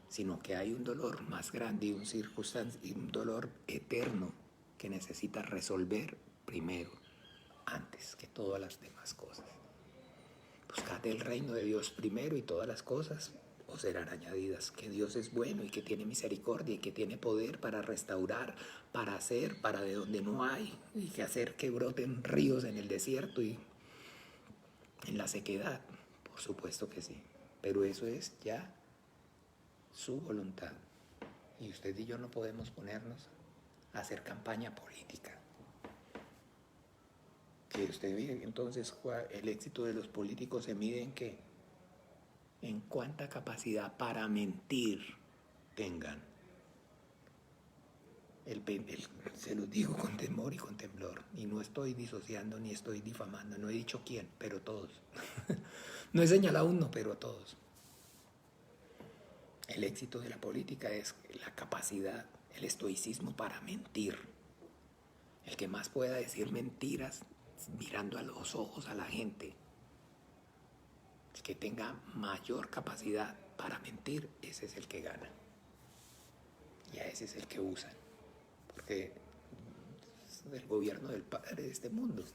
sino que hay un dolor más grande y un dolor eterno que necesita resolver primero, antes que todas las demás cosas. Buscad el reino de Dios primero y todas las cosas os serán añadidas. Que Dios es bueno y que tiene misericordia y que tiene poder para restaurar, para hacer, para de donde no hay, y que hacer que broten ríos en el desierto y en la sequedad. Por supuesto que sí, pero eso es ya su voluntad. Y usted y yo no podemos ponernos a hacer campaña política. Que usted ve, entonces el éxito de los políticos se mide en qué, en cuánta capacidad para mentir tengan. Se los digo con temor y con temblor, y no estoy disociando ni estoy difamando, no he dicho quién, pero todos. No he señalado uno, pero todos. El éxito de la política es la capacidad, el estoicismo para mentir. El que más pueda decir mentiras mirando a los ojos a la gente, el que tenga mayor capacidad para mentir, ese es el que gana. Y a ese es el que usan. Porque es el gobierno del padre de este mundo,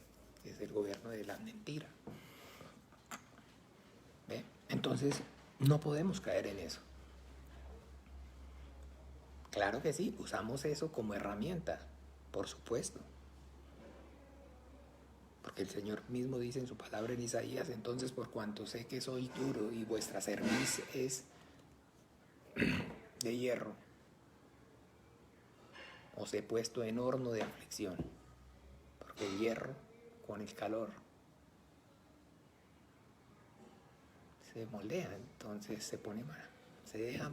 es el gobierno de la mentira. ¿Ve? Entonces, no podemos caer en eso. Claro que sí, usamos eso como herramienta, por supuesto. Porque el Señor mismo dice en su palabra en Isaías: entonces por cuanto sé que soy duro y vuestra cerviz es de hierro, os he puesto en horno de aflicción. Porque el hierro con el calor se moldea, entonces se pone mal, se deja.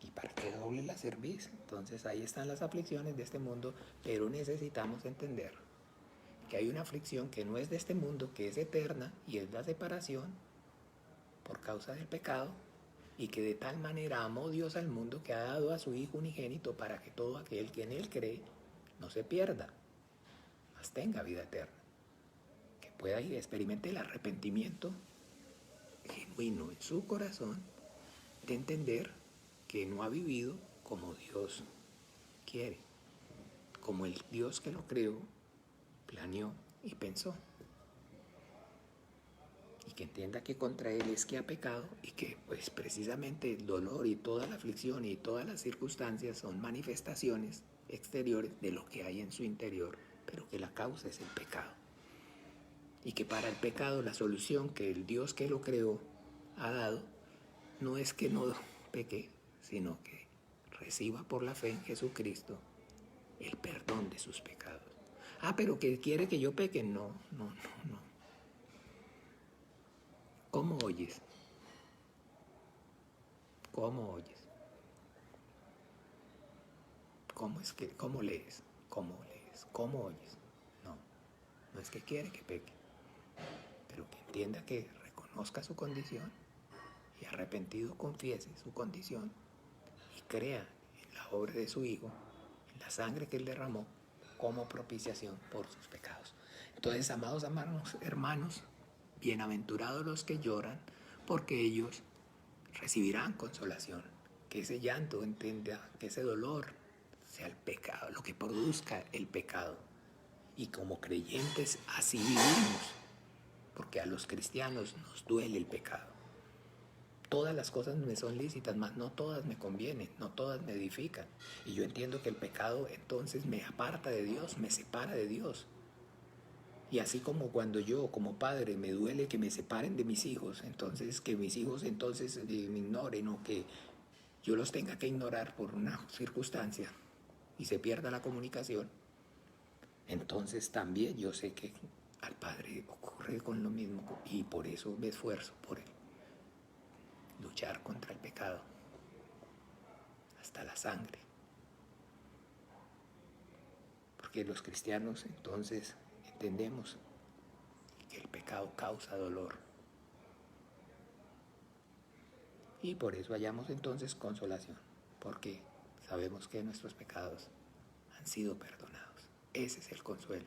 ¿Y para qué doble la cerviz? Entonces ahí están las aflicciones de este mundo, pero necesitamos entender que hay una aflicción que no es de este mundo, que es eterna, y es la separación por causa del pecado, y que de tal manera amó Dios al mundo que ha dado a su Hijo unigénito para que todo aquel que en Él cree no se pierda, mas tenga vida eterna, que pueda ir, experimente el arrepentimiento genuino en su corazón de entender que no ha vivido como Dios quiere, como el Dios que lo creó, planeó y pensó. Y que entienda que contra él es que ha pecado y que pues precisamente el dolor y toda la aflicción y todas las circunstancias son manifestaciones exteriores de lo que hay en su interior, pero que la causa es el pecado. Y que para el pecado la solución que el Dios que lo creó ha dado no es que no peque, sino que reciba por la fe en Jesucristo el perdón de sus pecados. Pero que quiere que yo peque. No. ¿Cómo oyes? ¿Cómo oyes? ¿Cómo lees? ¿Cómo oyes? No es que quiere que peque, pero que entienda que reconozca su condición y arrepentido confiese su condición y crea en la obra de su Hijo, en la sangre que él derramó como propiciación por sus pecados. Entonces, amados hermanos, bienaventurados los que lloran, porque ellos recibirán consolación. Que ese llanto entienda, que ese dolor sea el pecado, lo que produzca el pecado. Y como creyentes así vivimos, porque a los cristianos nos duele el pecado. Todas las cosas me son lícitas, mas no todas me convienen, no todas me edifican. Y yo entiendo que el pecado entonces me aparta de Dios, me separa de Dios. Y así como cuando yo como padre me duele que me separen de mis hijos, entonces que mis hijos entonces me ignoren o que yo los tenga que ignorar por una circunstancia y se pierda la comunicación, entonces también yo sé que al padre ocurre con lo mismo y por eso me esfuerzo por luchar contra el pecado hasta la sangre. Porque los cristianos entonces entendemos que el pecado causa dolor. Y por eso hallamos entonces consolación, porque sabemos que nuestros pecados han sido perdonados. Ese es el consuelo.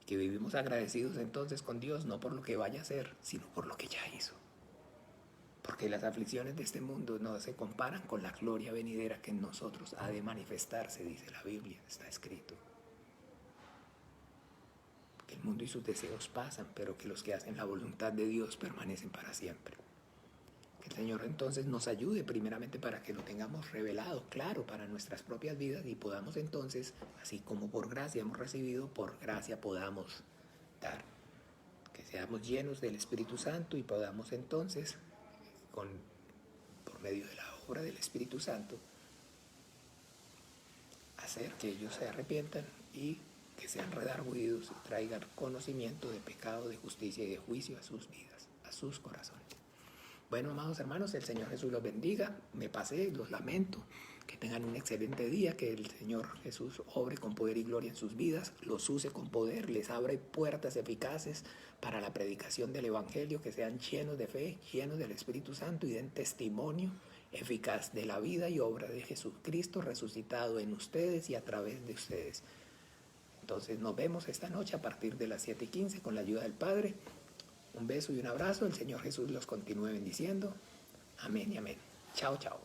Que vivimos agradecidos entonces con Dios, no por lo que vaya a hacer, sino por lo que ya hizo. Porque las aflicciones de este mundo no se comparan con la gloria venidera que en nosotros ha de manifestarse, dice la Biblia, está escrito. Que el mundo y sus deseos pasan, pero que los que hacen la voluntad de Dios permanecen para siempre. Que el Señor entonces nos ayude primeramente para que lo tengamos revelado, claro, para nuestras propias vidas y podamos entonces, así como por gracia hemos recibido, por gracia podamos dar. Que seamos llenos del Espíritu Santo y podamos entonces, por medio de la obra del Espíritu Santo, hacer que ellos se arrepientan y que sean redargüidos y traigan conocimiento de pecado, de justicia y de juicio a sus vidas, a sus corazones. Bueno, amados hermanos, el Señor Jesús los bendiga. Me pasé, los lamento. Que tengan un excelente día, que el Señor Jesús obre con poder y gloria en sus vidas, los use con poder, les abre puertas eficaces para la predicación del Evangelio, que sean llenos de fe, llenos del Espíritu Santo y den testimonio eficaz de la vida y obra de Jesucristo resucitado en ustedes y a través de ustedes. Entonces nos vemos esta noche a partir de las 7:15 con la ayuda del Padre. Un beso y un abrazo. El Señor Jesús los continúe bendiciendo. Amén y amén. Chao, chao.